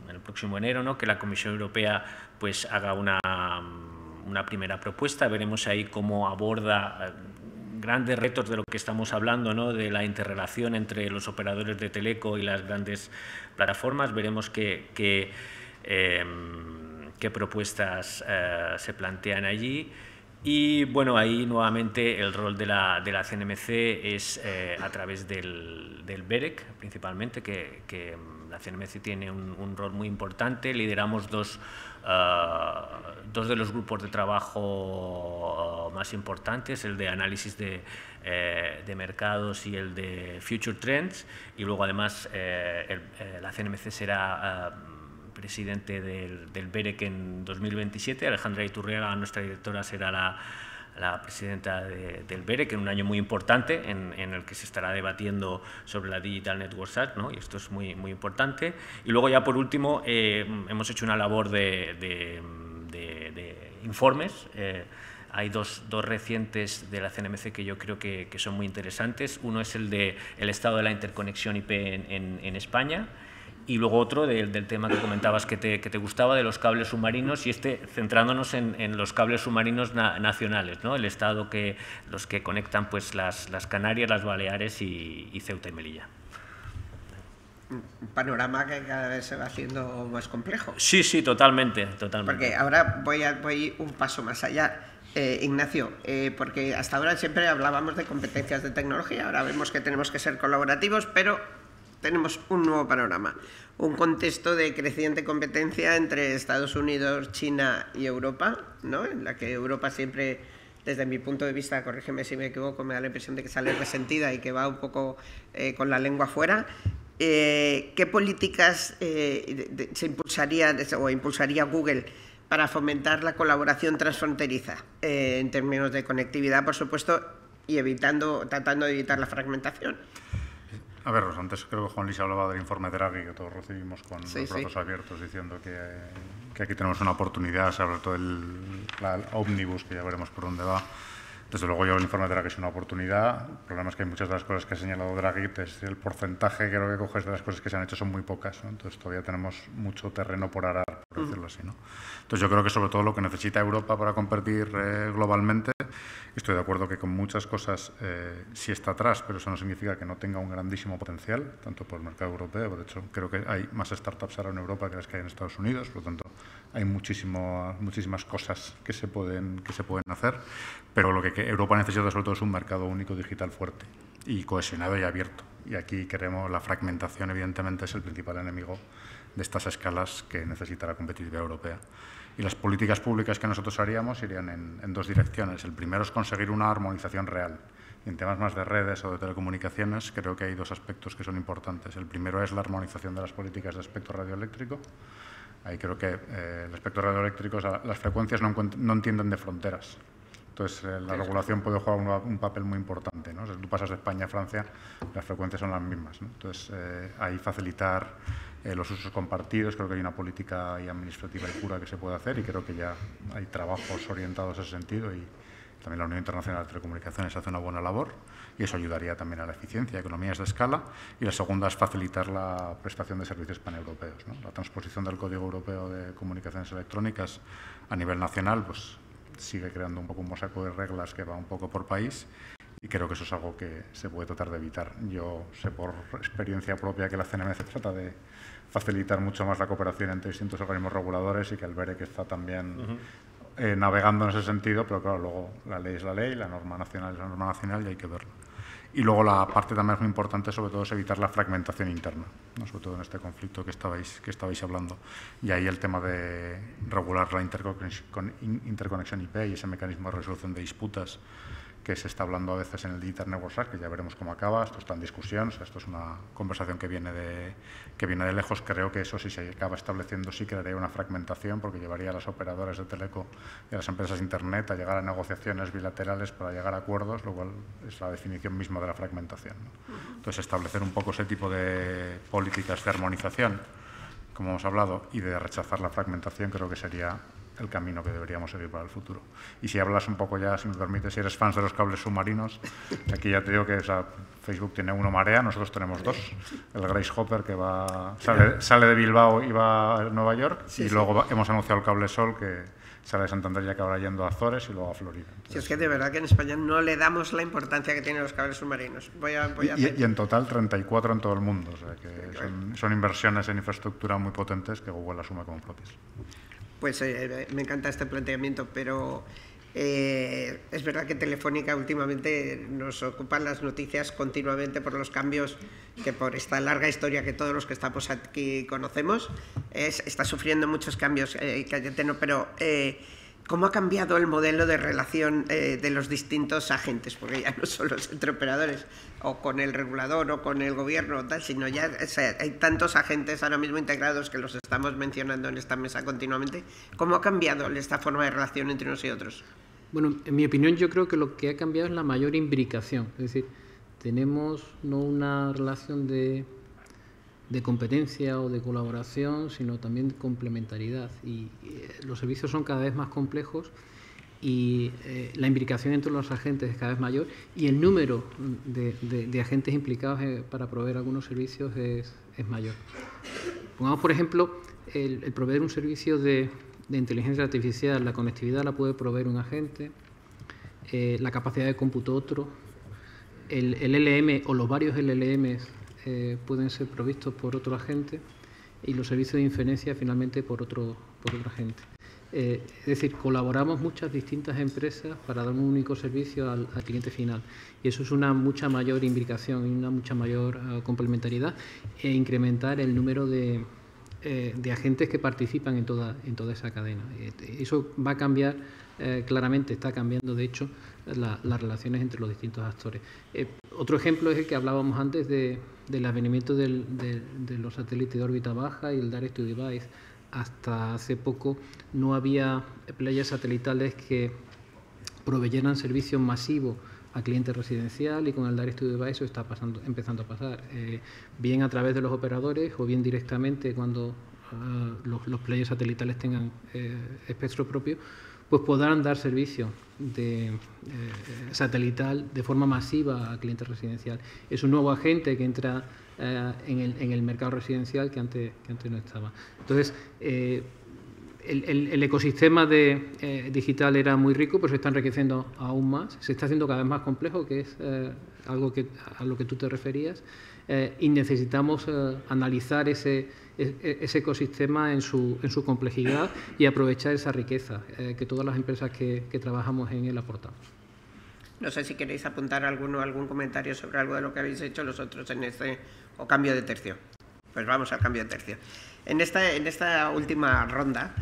el próximo enero, ¿no? Que la Comisión Europea pues haga una primera propuesta. Veremos ahí cómo aborda grandes retos de lo que estamos hablando, ¿no? De la interrelación entre los operadores de teleco y las grandes plataformas. Veremos qué propuestas se plantean allí. Y bueno, ahí nuevamente el rol de la CNMC es a través del BEREC, principalmente, que la CNMC tiene un rol muy importante. Lideramos dos de los grupos de trabajo más importantes, el de análisis de mercados y el de Future Trends, y luego además la CNMC será presidente del BEREC en 2027. Alejandra Iturriaga, nuestra directora, será la presidenta del BEREC en un año muy importante en el que se estará debatiendo sobre la Digital Networks Act, ¿no? Y esto es muy, muy importante. Y luego ya por último hemos hecho una labor de informes. Hay dos recientes de la CNMC que yo creo que son muy interesantes. Uno es el de el estado de la interconexión IP en España, y luego otro del tema que comentabas que te gustaba, de los cables submarinos, y centrándonos en los cables submarinos nacionales, ¿no? El estado los que conectan pues las Canarias, las Baleares y Ceuta y Melilla. Un panorama que cada vez se va haciendo más complejo. Sí, sí, totalmente. Porque ahora voy un paso más allá. Ignacio, porque hasta ahora siempre hablábamos de competencias de tecnología, ahora vemos que tenemos que ser colaborativos, pero tenemos un nuevo panorama, un contexto de creciente competencia entre Estados Unidos, China y Europa, ¿no? En la que Europa siempre, desde mi punto de vista, corrígeme si me equivoco, me da la impresión de que sale resentida y que va un poco con la lengua fuera. ¿Qué políticas se impulsarían o impulsaría Google para fomentar la colaboración transfronteriza en términos de conectividad, por supuesto, y tratando de evitar la fragmentación? A ver, antes creo que Juan Luis hablaba del informe Draghi que todos recibimos con los brazos abiertos, diciendo que aquí tenemos una oportunidad, sobre todo la ómnibus, que ya veremos por dónde va. Desde luego yo el informe Draghi es una oportunidad. El problema es que hay muchas de las cosas que ha señalado Draghi, el porcentaje creo que coges de las cosas que se han hecho son muy pocas, ¿no? Entonces todavía tenemos mucho terreno por arar, por decirlo así, ¿no? Entonces yo creo que sobre todo lo que necesita Europa para competir globalmente, estoy de acuerdo que con muchas cosas sí está atrás, pero eso no significa que no tenga un grandísimo potencial, tanto por el mercado europeo. De hecho, creo que hay más startups ahora en Europa que las que hay en Estados Unidos, por lo tanto hay muchísimas cosas que se pueden hacer, pero lo que Europa necesita sobre todo es un mercado único digital fuerte y cohesionado y abierto. Y aquí queremos la fragmentación, evidentemente, es el principal enemigo de estas escalas que necesita la competitividad europea. Y las políticas públicas que nosotros haríamos irían en dos direcciones. El primero es conseguir una armonización real. Y en temas más de redes o de telecomunicaciones, creo que hay dos aspectos que son importantes. El primero es la armonización de las políticas de espectro radioeléctrico. Ahí creo que el espectro radioeléctrico, las frecuencias no entienden de fronteras. Entonces, la regulación puede jugar un papel muy importante, ¿no? Si tú pasas de España a Francia, las frecuencias son las mismas, ¿no? Entonces, ahí facilitar los usos compartidos, creo que hay una política y administrativa y pura que se puede hacer, y creo que ya hay trabajos orientados a ese sentido, y también la Unión Internacional de Telecomunicaciones hace una buena labor, y eso ayudaría también a la eficiencia, economías de escala. Y la segunda es facilitar la prestación de servicios paneuropeos, ¿no? La transposición del Código Europeo de Comunicaciones Electrónicas a nivel nacional, pues sigue creando un poco un mosaico de reglas que va un poco por país, y creo que eso es algo que se puede tratar de evitar. Yo sé por experiencia propia que la CNMC trata de facilitar mucho más la cooperación entre distintos organismos reguladores, y que el BEREC está también navegando en ese sentido, pero claro, luego la ley es la ley, la norma nacional es la norma nacional, y hay que verlo. Y luego la parte también es muy importante, sobre todo, es evitar la fragmentación interna, ¿no? Sobre todo en este conflicto que estabais hablando. Y ahí el tema de regular la interconexión IP y ese mecanismo de resolución de disputas que se está hablando a veces en el Digital Networks Act, que ya veremos cómo acaba. Esto está en discusión, o sea, esto es una conversación que viene de lejos. Creo que eso, si se acaba estableciendo, sí crearía una fragmentación, porque llevaría a las operadoras de teleco y a las empresas de Internet a llegar a negociaciones bilaterales para llegar a acuerdos, lo cual es la definición misma de la fragmentación, ¿no? Entonces, establecer un poco ese tipo de políticas de armonización, como hemos hablado, y de rechazar la fragmentación, creo que sería el camino que deberíamos seguir para el futuro. Y si hablas un poco ya, si me permites, si eres fans de los cables submarinos, aquí ya te digo que Facebook tiene uno Marea, nosotros tenemos dos. El Grace Hopper, que sale de Bilbao y va a Nueva York, y luego hemos anunciado el cable Sol, que sale de Santander y acabará yendo a Azores y luego a Florida. Entonces, si es que de verdad que en España no le damos la importancia que tienen los cables submarinos. Y en total 34 en todo el mundo, o sea que son inversiones en infraestructura muy potentes que Google asume como propias. Pues me encanta este planteamiento, pero Es verdad que Telefónica últimamente nos ocupan las noticias continuamente por los cambios que por esta larga historia que todos los que estamos aquí conocemos, está sufriendo muchos cambios, Cayetano, pero ¿cómo ha cambiado el modelo de relación de los distintos agentes? Porque ya no solo es entre operadores o con el regulador o con el gobierno, tal, sino ya hay tantos agentes ahora mismo integrados que los estamos mencionando en esta mesa continuamente. ¿Cómo ha cambiado esta forma de relación entre unos y otros? Bueno, en mi opinión yo creo que lo que ha cambiado es la mayor imbricación. Es decir, tenemos no una relación de competencia o de colaboración, sino también de complementariedad. Y los servicios son cada vez más complejos y la imbricación entre los agentes es cada vez mayor y el número de agentes implicados para proveer algunos servicios es mayor. Pongamos, por ejemplo, el proveer un servicio de inteligencia artificial, la conectividad la puede proveer un agente, la capacidad de cómputo otro, el LLM o los varios LLMs pueden ser provistos por otro agente y los servicios de inferencia finalmente por otro agente. Es decir, colaboramos muchas distintas empresas para dar un único servicio al cliente final y eso es una mucha mayor imbricación y una mucha mayor complementariedad e incrementar el número de agentes que participan en toda esa cadena. Eso va a cambiar claramente, está cambiando de hecho las relaciones entre los distintos actores. Otro ejemplo es el que hablábamos antes del advenimiento de los satélites de órbita baja y el Direct to Device. Hasta hace poco no había playas satelitales que proveyeran servicios masivos a cliente residencial y con el Direct to Device eso está empezando a pasar, bien a través de los operadores o bien directamente cuando los players satelitales tengan espectro propio, pues podrán dar servicio satelital de forma masiva a cliente residencial. Es un nuevo agente que entra en el mercado residencial que antes no estaba. Entonces, el ecosistema digital era muy rico, pero se está enriqueciendo aún más, se está haciendo cada vez más complejo, que es algo a lo que tú te referías, y necesitamos analizar ese ecosistema en su complejidad y aprovechar esa riqueza que todas las empresas que trabajamos en él aportamos. No sé si queréis apuntar algún comentario sobre algo de lo que habéis hecho los otros o cambio de tercio. Pues vamos al cambio de tercio. En esta última ronda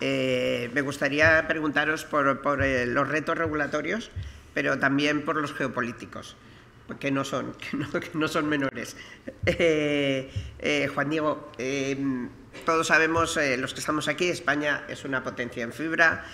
me gustaría preguntaros por los retos regulatorios, pero también por los geopolíticos, que no son menores. Juan Diego, todos sabemos, los que estamos aquí, España es una potencia en fibra.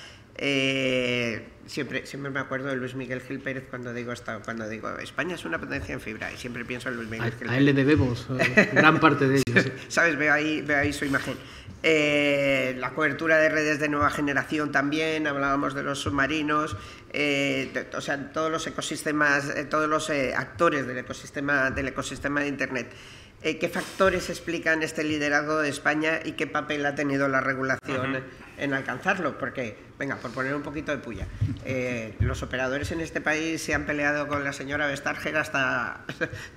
Siempre me acuerdo de Luis Miguel Gil Pérez cuando digo España es una potencia en fibra y siempre pienso en Luis Miguel Gil Pérez. A él le debemos gran parte de ello. ¿Sí? ¿Sabes? Veo ahí su imagen. La cobertura de redes de nueva generación también, hablábamos de los submarinos, o sea, todos los ecosistemas, todos los actores del ecosistema de Internet. ¿Qué factores explican este liderazgo de España y qué papel ha tenido la regulación en alcanzarlo? Porque, venga, por poner un poquito de puya, los operadores en este país se han peleado con la señora Vestager hasta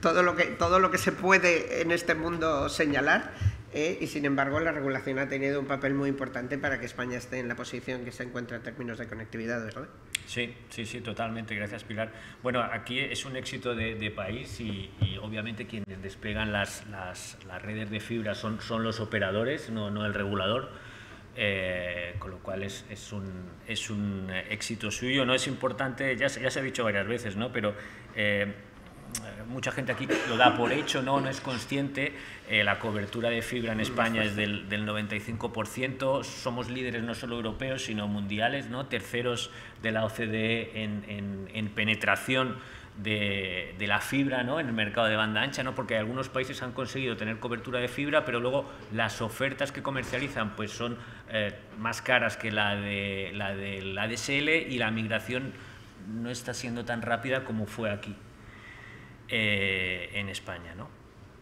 todo lo que se puede en este mundo señalar, y sin embargo la regulación ha tenido un papel muy importante para que España esté en la posición que se encuentra en términos de conectividad, ¿verdad? Sí, totalmente, gracias Pilar. Bueno, aquí es un éxito de país y obviamente quienes despegan las redes de fibra son los operadores, no el regulador, con lo cual es un éxito suyo. No es importante, ya se ha dicho varias veces, ¿no? Pero mucha gente aquí lo da por hecho, no es consciente. La cobertura de fibra en España es del 95%, somos líderes no solo europeos sino mundiales, ¿no? Terceros de la OCDE en penetración de la fibra, ¿no? En el mercado de banda ancha, ¿no? Porque algunos países han conseguido tener cobertura de fibra, pero luego las ofertas que comercializan pues son más caras que la del ADSL y la migración no está siendo tan rápida como fue aquí. En España, ¿no?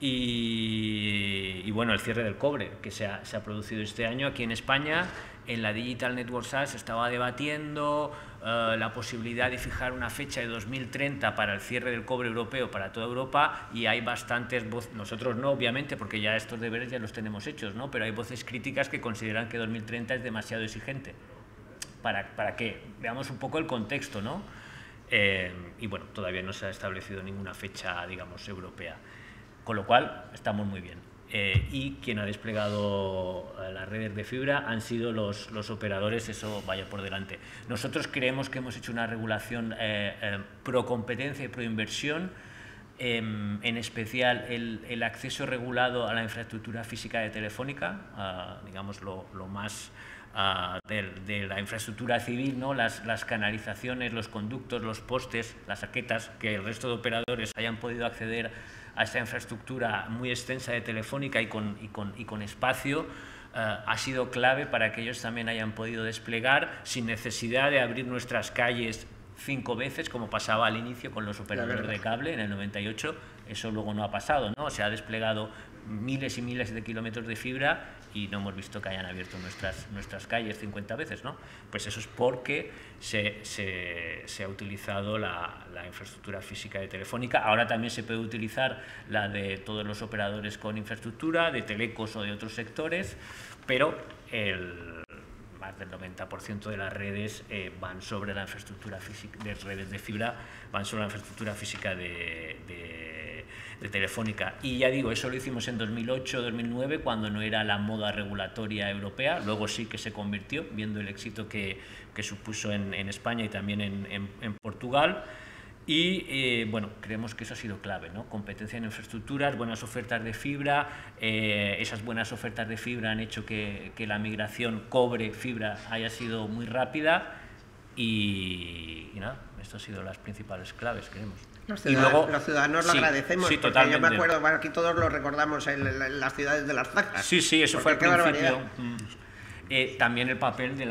Y bueno, el cierre del cobre que se ha producido este año aquí en España. En la Digital Network Act se estaba debatiendo la posibilidad de fijar una fecha de 2030 para el cierre del cobre europeo para toda Europa, y hay bastantes voces, nosotros no obviamente porque ya estos deberes ya los tenemos hechos, ¿no? Pero hay voces críticas que consideran que 2030 es demasiado exigente. para que veamos un poco el contexto, ¿no? Y bueno, todavía no se ha establecido ninguna fecha, digamos, europea, con lo cual estamos muy bien. Y quien ha desplegado las redes de fibra han sido los operadores, eso vaya por delante. Nosotros creemos que hemos hecho una regulación pro competencia y pro inversión, en especial el acceso regulado a la infraestructura física de Telefónica, digamos lo más de la infraestructura civil, ¿no? Las canalizaciones, los conductos, los postes, las arquetas, que el resto de operadores hayan podido acceder a esta infraestructura muy extensa de Telefónica y con espacio, ha sido clave para que ellos también hayan podido desplegar sin necesidad de abrir nuestras calles 5 veces, como pasaba al inicio con los operadores de cable en el 98. Eso luego no ha pasado, ¿no? Se ha desplegado miles y miles de kilómetros de fibra y no hemos visto que hayan abierto nuestras calles 50 veces, ¿no? Pues eso es porque se ha utilizado la infraestructura física de Telefónica. Ahora también se puede utilizar la de todos los operadores con infraestructura, de telecos o de otros sectores, pero más del 90% de las redes van sobre la infraestructura física, de redes de fibra, van sobre la infraestructura física de Telefónica. Y ya digo, eso lo hicimos en 2008-2009, cuando no era la moda regulatoria europea. Luego sí que se convirtió, viendo el éxito que supuso en España y también en Portugal. Y bueno, creemos que eso ha sido clave, ¿no? Competencia en infraestructuras, buenas ofertas de fibra. Esas buenas ofertas de fibra han hecho que la migración cobre fibra haya sido muy rápida. Y nada, estas han sido las principales claves, creemos. Los ciudadanos lo agradecemos, sí, porque totalmente. yo me acuerdo, aquí todos lo recordamos en las ciudades de las zanjas. Sí, eso fue al principio. También el papel de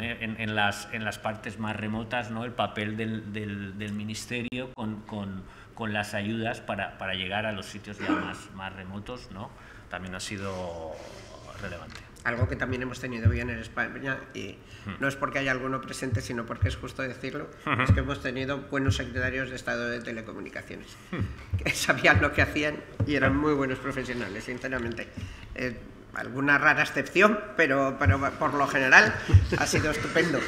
en las partes más remotas, ¿no? El papel del Ministerio con las ayudas para llegar a los sitios ya más remotos, ¿no? También ha sido relevante. Algo que también hemos tenido bien en España, y no es porque haya alguno presente, sino porque es justo decirlo, es que hemos tenido buenos secretarios de Estado de Telecomunicaciones, que sabían lo que hacían y eran muy buenos profesionales, sinceramente. Alguna rara excepción, pero por lo general ha sido estupendo.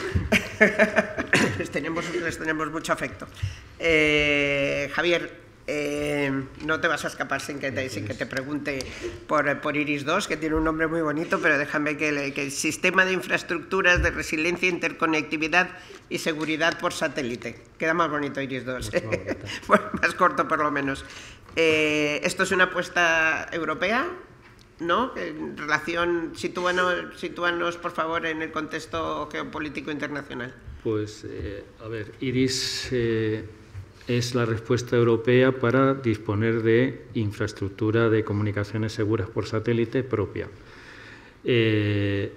les tenemos mucho afecto. Javier, no te vas a escapar sin que te pregunte por Iris 2, que tiene un nombre muy bonito, pero déjame que el Sistema de Infraestructuras de Resiliencia, Interconectividad y Seguridad por Satélite. Queda más bonito Iris 2. Bueno, más corto por lo menos. Esto es una apuesta europea, ¿no? En relación, sitúanos por favor en el contexto geopolítico internacional. Pues, a ver, Iris es la respuesta europea para disponer de infraestructura de comunicaciones seguras por satélite propia. Es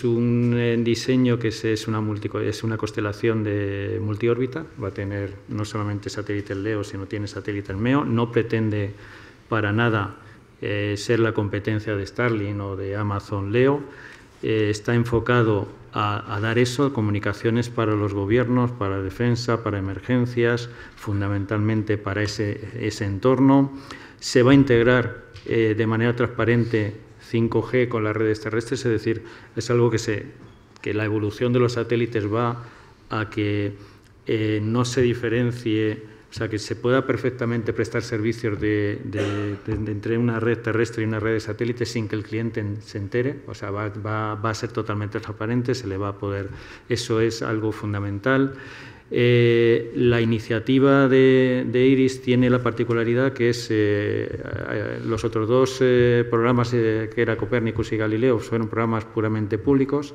un diseño que es una constelación de multiórbita, va a tener no solamente satélite LEO, sino tiene satélite MEO, no pretende para nada ser la competencia de Starlink o de Amazon LEO. Está enfocado a dar eso, comunicaciones para los gobiernos, para defensa, para emergencias, fundamentalmente para ese entorno. Se va a integrar de manera transparente 5G con las redes terrestres, es decir, es algo que la evolución de los satélites va a que no se diferencie. O sea, que se pueda perfectamente prestar servicios entre una red terrestre y una red de satélite sin que el cliente se entere. O sea, va a ser totalmente transparente, se le va a poder... Eso es algo fundamental. La iniciativa de Iris tiene la particularidad que es los otros dos programas, que era Copernicus y Galileo, fueron programas puramente públicos.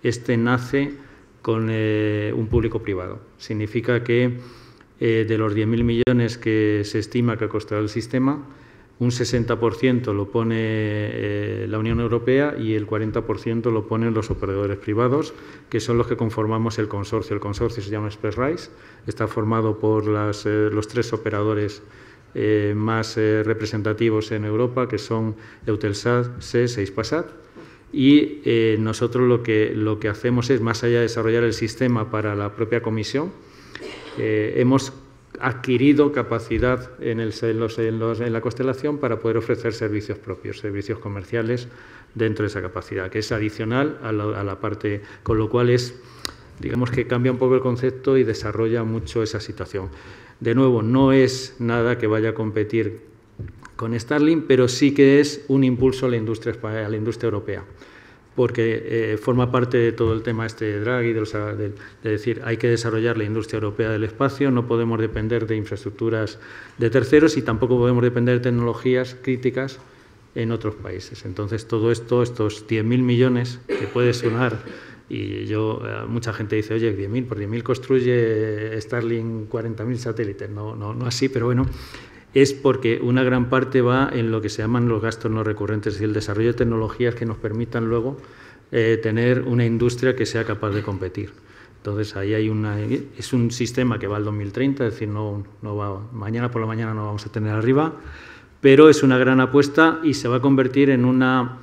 Este nace con un público privado. Significa que de los 10.000 millones que se estima que ha costado el sistema, un 60% lo pone la Unión Europea y el 40% lo ponen los operadores privados, que son los que conformamos el consorcio. El consorcio se llama ExpressRise, está formado por los 3 operadores más representativos en Europa, que son Eutelsat, SES e Hispasat. Y nosotros lo que hacemos es, más allá de desarrollar el sistema para la propia comisión, hemos adquirido capacidad en la constelación para poder ofrecer servicios propios, servicios comerciales dentro de esa capacidad, que es adicional a la parte, con lo cual digamos que cambia un poco el concepto y desarrolla mucho esa situación. De nuevo, no es nada que vaya a competir con Starlink, pero sí que es un impulso a la industria europea, porque forma parte de todo el tema de Draghi, de decir, hay que desarrollar la industria europea del espacio, no podemos depender de infraestructuras de terceros y tampoco podemos depender de tecnologías críticas en otros países. Entonces, todo esto, estos 10.000 millones, que puede sonar, y mucha gente dice, oye, 10.000, por 10.000 construye Starlink 40.000 satélites, no así, pero bueno, es porque una gran parte va en lo que se llaman los gastos no recurrentes, es decir, el desarrollo de tecnologías que nos permitan luego tener una industria que sea capaz de competir. Entonces, ahí es un sistema que va al 2030, es decir, mañana por la mañana no vamos a tener arriba, pero es una gran apuesta y se va a convertir en una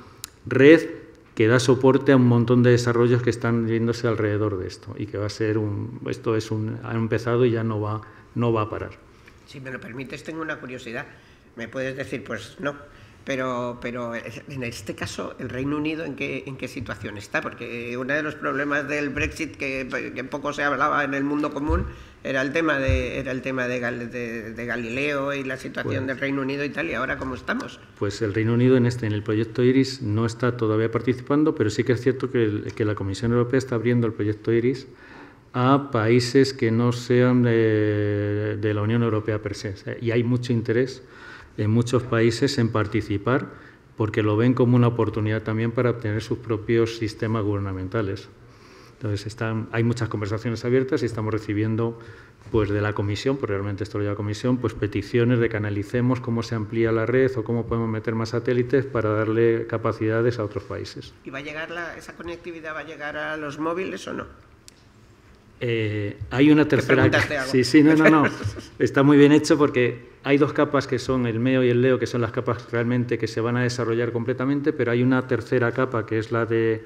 red que da soporte a un montón de desarrollos que están viéndose alrededor de esto y que va a ser ha empezado y ya no va a parar. Si me lo permites, tengo una curiosidad. Me puedes decir, pues no, pero en este caso, ¿el Reino Unido en qué situación está? Porque uno de los problemas del Brexit que poco se hablaba en el mundo común era el tema de Galileo y la situación del Reino Unido y tal, y ahora ¿cómo estamos? Pues el Reino Unido en el proyecto IRIS no está todavía participando, pero sí que es cierto que la Comisión Europea está abriendo el proyecto IRIS a países que no sean de la Unión Europea per se. Y hay mucho interés en muchos países en participar porque lo ven como una oportunidad también para obtener sus propios sistemas gubernamentales. Entonces, hay muchas conversaciones abiertas y estamos recibiendo pues, de la Comisión, porque realmente esto lo lleva la Comisión, pues, peticiones de que analicemos cómo se amplía la red o cómo podemos meter más satélites para darle capacidades a otros países. ¿Y va a llegar esa conectividad va a llegar a los móviles o no? Hay una tercera capa. Sí, no. Está muy bien hecho porque hay dos capas que son el MEO y el LEO, que son las capas realmente que se van a desarrollar completamente, pero hay una tercera capa que es la de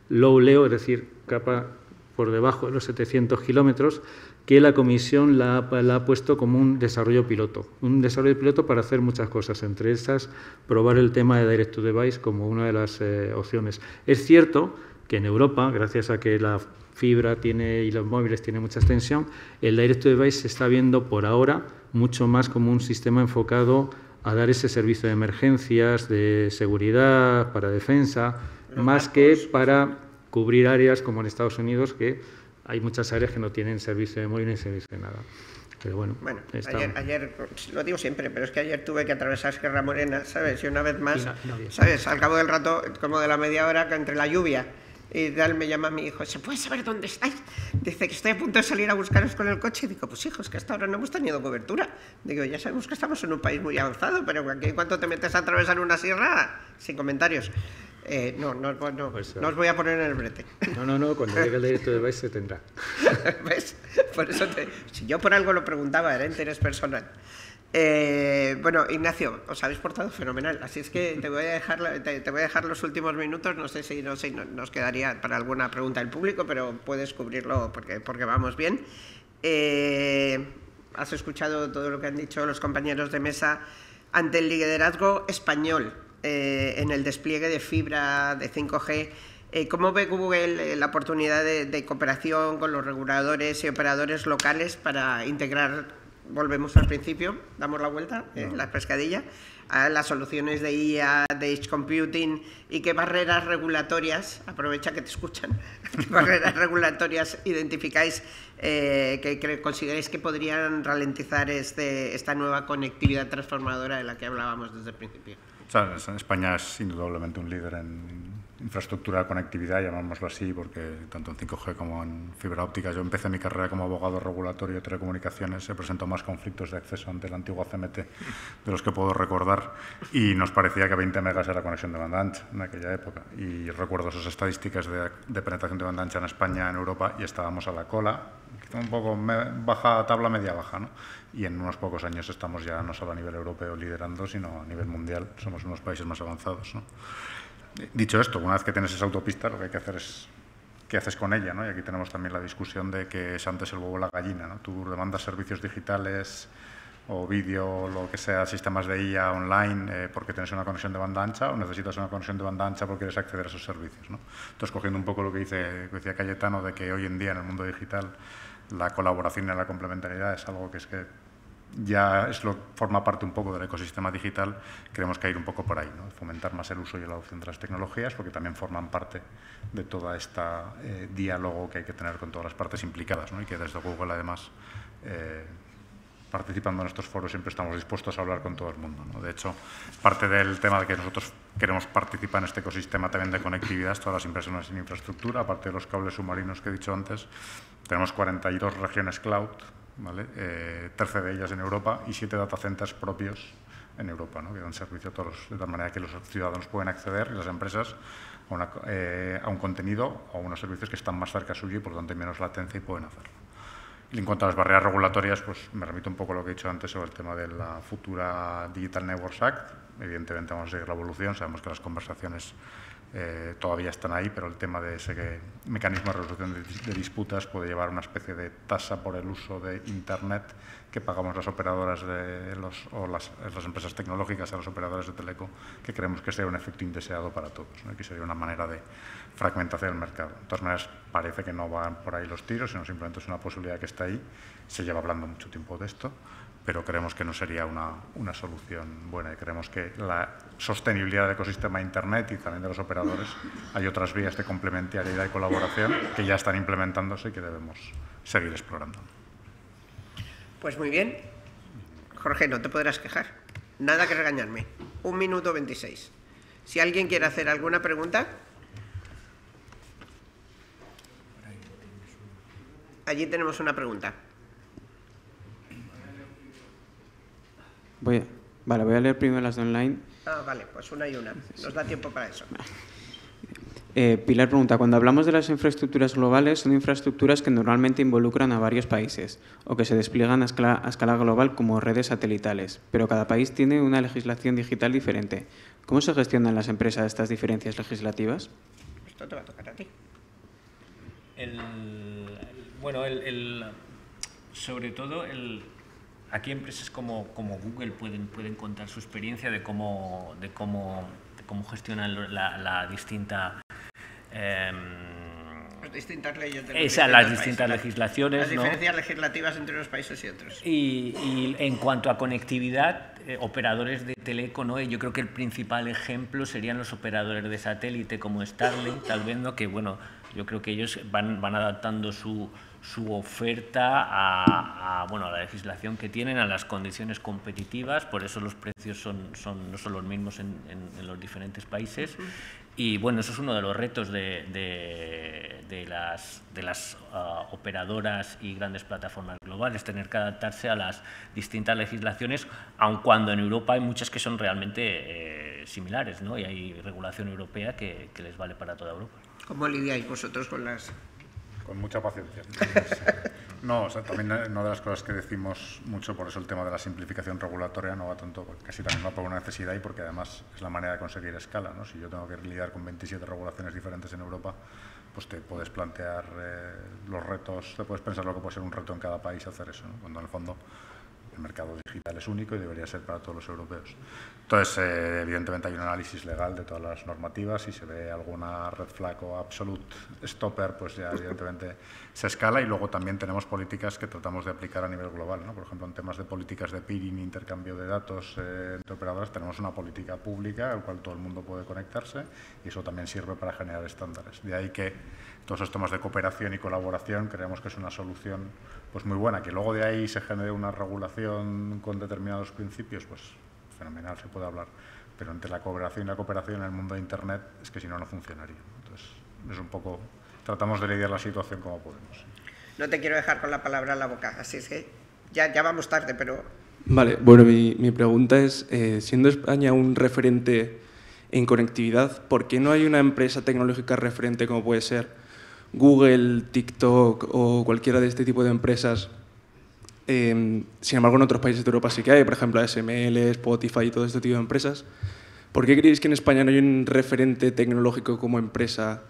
Low LEO, es decir, capa por debajo de los 700 kilómetros, que la Comisión la ha puesto como un desarrollo piloto. Un desarrollo piloto para hacer muchas cosas, entre esas probar el tema de Direct to Device como una de las opciones. Es cierto que en Europa, gracias a que la fibra y los móviles tienen mucha extensión, el Direct to Device se está viendo por ahora mucho más como un sistema enfocado a dar ese servicio de emergencias, de seguridad, para defensa, más que para cubrir áreas como en Estados Unidos, que hay muchas áreas que no tienen servicio de móvil ni servicio de nada. Pero bueno, ayer, lo digo siempre, pero es que ayer tuve que atravesar Sierra Morena, ¿sabes? Y una vez más, ¿sabes? Al cabo del rato, como de la media hora, que entre la lluvia y tal, me llama mi hijo, ¿se puede saber dónde estáis? Dice que estoy a punto de salir a buscaros con el coche. Digo, pues hijo, es que hasta ahora no hemos tenido cobertura. Digo, ya sabemos que estamos en un país muy avanzado, pero aquí en cuanto te metes a atravesar una sierra, sin comentarios. No os voy a poner en el brete. No, cuando llegue el Direct to Device se tendrá. ¿Ves? Por eso, si yo por algo lo preguntaba, era interés personal. Bueno, Ignacio, os habéis portado fenomenal, así es que te voy a dejar los últimos minutos, no sé si nos quedaría para alguna pregunta del público, pero puedes cubrirlo porque vamos bien. Has escuchado todo lo que han dicho los compañeros de mesa ante el liderazgo español en el despliegue de fibra de 5G. ¿Cómo ve Google la oportunidad de cooperación con los reguladores y operadores locales para integrar? Volvemos al principio, damos la vuelta, la pescadilla, a las soluciones de IA, de Edge Computing y qué barreras regulatorias, aprovecha que te escuchan, qué barreras regulatorias identificáis que consideráis que podrían ralentizar esta nueva conectividad transformadora de la que hablábamos desde el principio. O sea, España es indudablemente un líder en infraestructura de conectividad, llamámoslo así, porque tanto en 5G como en fibra óptica. Yo empecé mi carrera como abogado regulatorio de telecomunicaciones, he presentado más conflictos de acceso ante el antiguo CMT de los que puedo recordar, y nos parecía que 20 megas era conexión de banda ancha en aquella época. Y recuerdo esas estadísticas de penetración de banda ancha en España, en Europa, y estábamos a la cola, quizá un poco baja, tabla media baja, ¿no? Y en unos pocos años estamos ya no solo a nivel europeo liderando, sino a nivel mundial, somos unos países más avanzados, ¿no? Dicho esto, una vez que tienes esa autopista, lo que hay que hacer es qué haces con ella, ¿no? Y aquí tenemos también la discusión de que es antes el huevo o la gallina, ¿no? Tú demandas servicios digitales o vídeo, lo que sea, sistemas de IA online porque tienes una conexión de banda ancha, o necesitas una conexión de banda ancha porque quieres acceder a esos servicios, ¿no? Entonces, cogiendo un poco lo que decía Cayetano, de que hoy en día en el mundo digital la colaboración y la complementariedad es algo que ya forma parte un poco del ecosistema digital, creemos que hay que ir un poco por ahí, ¿no? Fomentar más el uso y la adopción de las tecnologías, porque también forman parte de toda esta diálogo que hay que tener con todas las partes implicadas, ¿no? Y que desde Google, además, participando en estos foros, siempre estamos dispuestos a hablar con todo el mundo, ¿no? De hecho, parte del tema de que nosotros queremos participar en este ecosistema también de conectividad, todas las inversiones en infraestructura, aparte de los cables submarinos que he dicho antes, tenemos 42 regiones cloud, ¿vale? 13 de ellas en Europa y 7 data centers propios en Europa, ¿no? Que dan servicio a todos, de tal manera que los ciudadanos pueden acceder y las empresas a un contenido o a unos servicios que están más cerca suyo y por lo tanto hay menos latencia y pueden hacerlo. Y en cuanto a las barreras regulatorias, pues me remito un poco a lo que he dicho antes sobre el tema de la futura Digital Networks Act. Evidentemente vamos a seguir la evolución, sabemos que las conversaciones todavía están ahí, pero el tema de ese mecanismo de resolución de disputas puede llevar a una especie de tasa por el uso de Internet que pagamos las operadoras o las empresas tecnológicas a los operadores de teleco, que creemos que sería un efecto indeseado para todos, ¿no? Y que sería una manera de fragmentación del mercado. De todas maneras, parece que no van por ahí los tiros, sino simplemente es una posibilidad que está ahí. Se lleva hablando mucho tiempo de esto, pero creemos que no sería una solución buena y creemos que la sostenibilidad del ecosistema de Internet y también de los operadores, hay otras vías de complementariedad y colaboración que ya están implementándose y que debemos seguir explorando. Pues muy bien. Jorge, no te podrás quejar. Nada que regañarme. 1 minuto 26. Si alguien quiere hacer alguna pregunta. Allí tenemos una pregunta. Voy a leer primero las de online. Ah, vale, pues una y una. Nos da tiempo para eso. Pilar pregunta, cuando hablamos de las infraestructuras globales, son infraestructuras que normalmente involucran a varios países o que se despliegan a escala global como redes satelitales, pero cada país tiene una legislación digital diferente. ¿Cómo se gestionan las empresas estas diferencias legislativas? Esto te va a tocar a ti. Sobre todo, aquí empresas como Google pueden contar su experiencia de cómo gestionan las distintas leyes las distintas legislaciones, las diferencias legislativas entre unos países y otros. Y en cuanto a conectividad, operadores de teleco, ¿no? Yo creo que el principal ejemplo serían los operadores de satélite como Starlink, tal vez, ¿no? Que bueno, yo creo que ellos van adaptando su oferta a la legislación que tienen, a las condiciones competitivas, por eso los precios no son los mismos en los diferentes países. Y bueno, eso es uno de los retos de las operadoras y grandes plataformas globales, tener que adaptarse a las distintas legislaciones, aun cuando en Europa hay muchas que son realmente similares, ¿no? Y hay regulación europea que les vale para toda Europa. ¿Cómo lidiáis vosotros con las...? Con mucha paciencia. No, o sea, también una de las cosas que decimos mucho, por eso el tema de la simplificación regulatoria no va tanto, casi también va por una necesidad y porque además es la manera de conseguir escala, ¿no? Si yo tengo que lidiar con 27 regulaciones diferentes en Europa, pues te puedes plantear los retos, te puedes pensar lo que puede ser un reto en cada país hacer eso, ¿no? Cuando en el fondo el mercado digital es único y debería ser para todos los europeos. Entonces, evidentemente hay un análisis legal de todas las normativas. Si se ve alguna red flag o absolute stopper, pues ya evidentemente se escala. Y luego también tenemos políticas que tratamos de aplicar a nivel global, ¿no? Por ejemplo, en temas de políticas de peering, intercambio de datos entre operadoras, tenemos una política pública al cual todo el mundo puede conectarse y eso también sirve para generar estándares. De ahí que todos esos temas de cooperación y colaboración creemos que es una solución pues muy buena. Que luego de ahí se genere una regulación con determinados principios, pues fenomenal, se puede hablar. Pero entre la colaboración y la cooperación en el mundo de Internet es que si no, no funcionaría. Entonces, es un poco... Tratamos de lidiar la situación como podemos. No te quiero dejar con la palabra en la boca, así es que ya vamos tarde, pero... Vale, bueno, mi pregunta es, siendo España un referente en conectividad, ¿por qué no hay una empresa tecnológica referente como puede ser Google, TikTok o cualquiera de este tipo de empresas? Sin embargo, en otros países de Europa sí que hay, por ejemplo, ASML, Spotify y todo este tipo de empresas. ¿Por qué creéis que en España no hay un referente tecnológico como empresa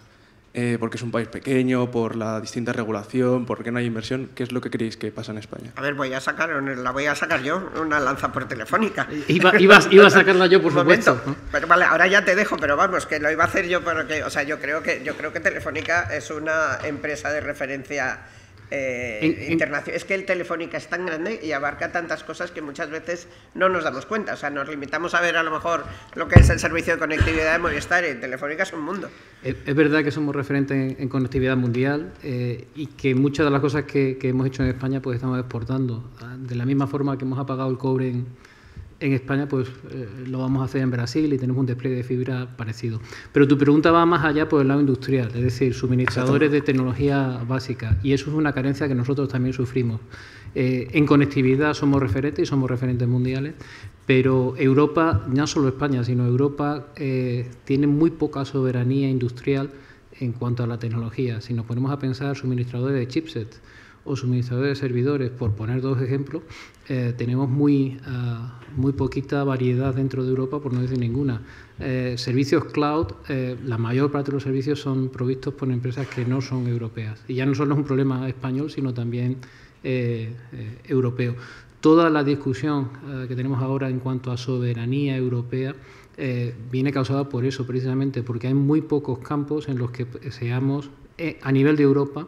porque es un país pequeño, por la distinta regulación, porque no hay inversión. ¿Qué es lo que creéis que pasa en España? A ver, la voy a sacar yo, una lanza por Telefónica. Iba a sacarla yo, por supuesto, ¿no? Pero vale, ahora ya te dejo, pero vamos, que lo iba a hacer yo porque, o sea, yo creo que Telefónica es una empresa de referencia internacional. Es que el Telefónica es tan grande y abarca tantas cosas que muchas veces no nos damos cuenta. O sea, nos limitamos a ver a lo mejor lo que es el servicio de conectividad de Movistar, y Telefónica es un mundo. Es verdad que somos referentes en conectividad mundial y que muchas de las cosas que hemos hecho en España pues estamos exportando. De la misma forma que hemos apagado el cobre en España, pues lo vamos a hacer en Brasil y tenemos un despliegue de fibra parecido. Pero tu pregunta va más allá por el lado industrial, es decir, suministradores de tecnología básica, y eso es una carencia que nosotros también sufrimos. En conectividad somos referentes y somos referentes mundiales, pero Europa, no solo España, sino Europa tiene muy poca soberanía industrial en cuanto a la tecnología. Si nos ponemos a pensar suministradores de chipsets o suministradores de servidores, por poner dos ejemplos, tenemos muy poquita variedad dentro de Europa, por no decir ninguna. Servicios cloud, la mayor parte de los servicios son provistos por empresas que no son europeas. Y ya no solo es un problema español, sino también europeo. Toda la discusión que tenemos ahora en cuanto a soberanía europea viene causada por eso, precisamente, porque hay muy pocos campos en los que seamos, a nivel de Europa,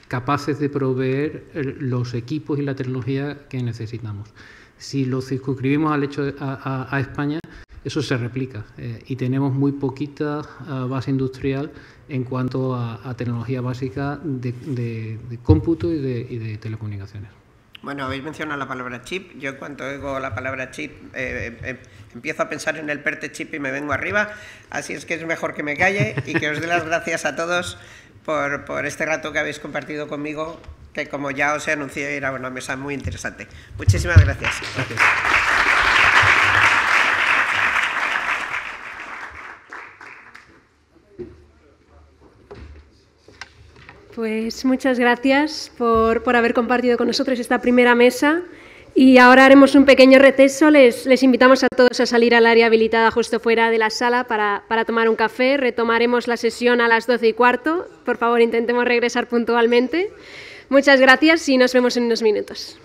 capaces de proveer los equipos y la tecnología que necesitamos. Si lo circunscribimos al hecho a España, eso se replica y tenemos muy poquita base industrial en cuanto a tecnología básica de cómputo y de telecomunicaciones. Bueno, habéis mencionado la palabra chip. Yo, en cuanto oigo la palabra chip, empiezo a pensar en el PERTE chip y me vengo arriba. Así es que es mejor que me calle y que os dé las gracias a todos por este rato que habéis compartido conmigo, que, como ya os he anunciado, era una mesa muy interesante. Muchísimas gracias. Gracias. Pues muchas gracias por haber compartido con nosotros esta primera mesa. Y ahora haremos un pequeño receso. Les invitamos a todos a salir al área habilitada justo fuera de la sala para tomar un café. Retomaremos la sesión a las 12:15. Por favor, intentemos regresar puntualmente. Muchas gracias y nos vemos en unos minutos.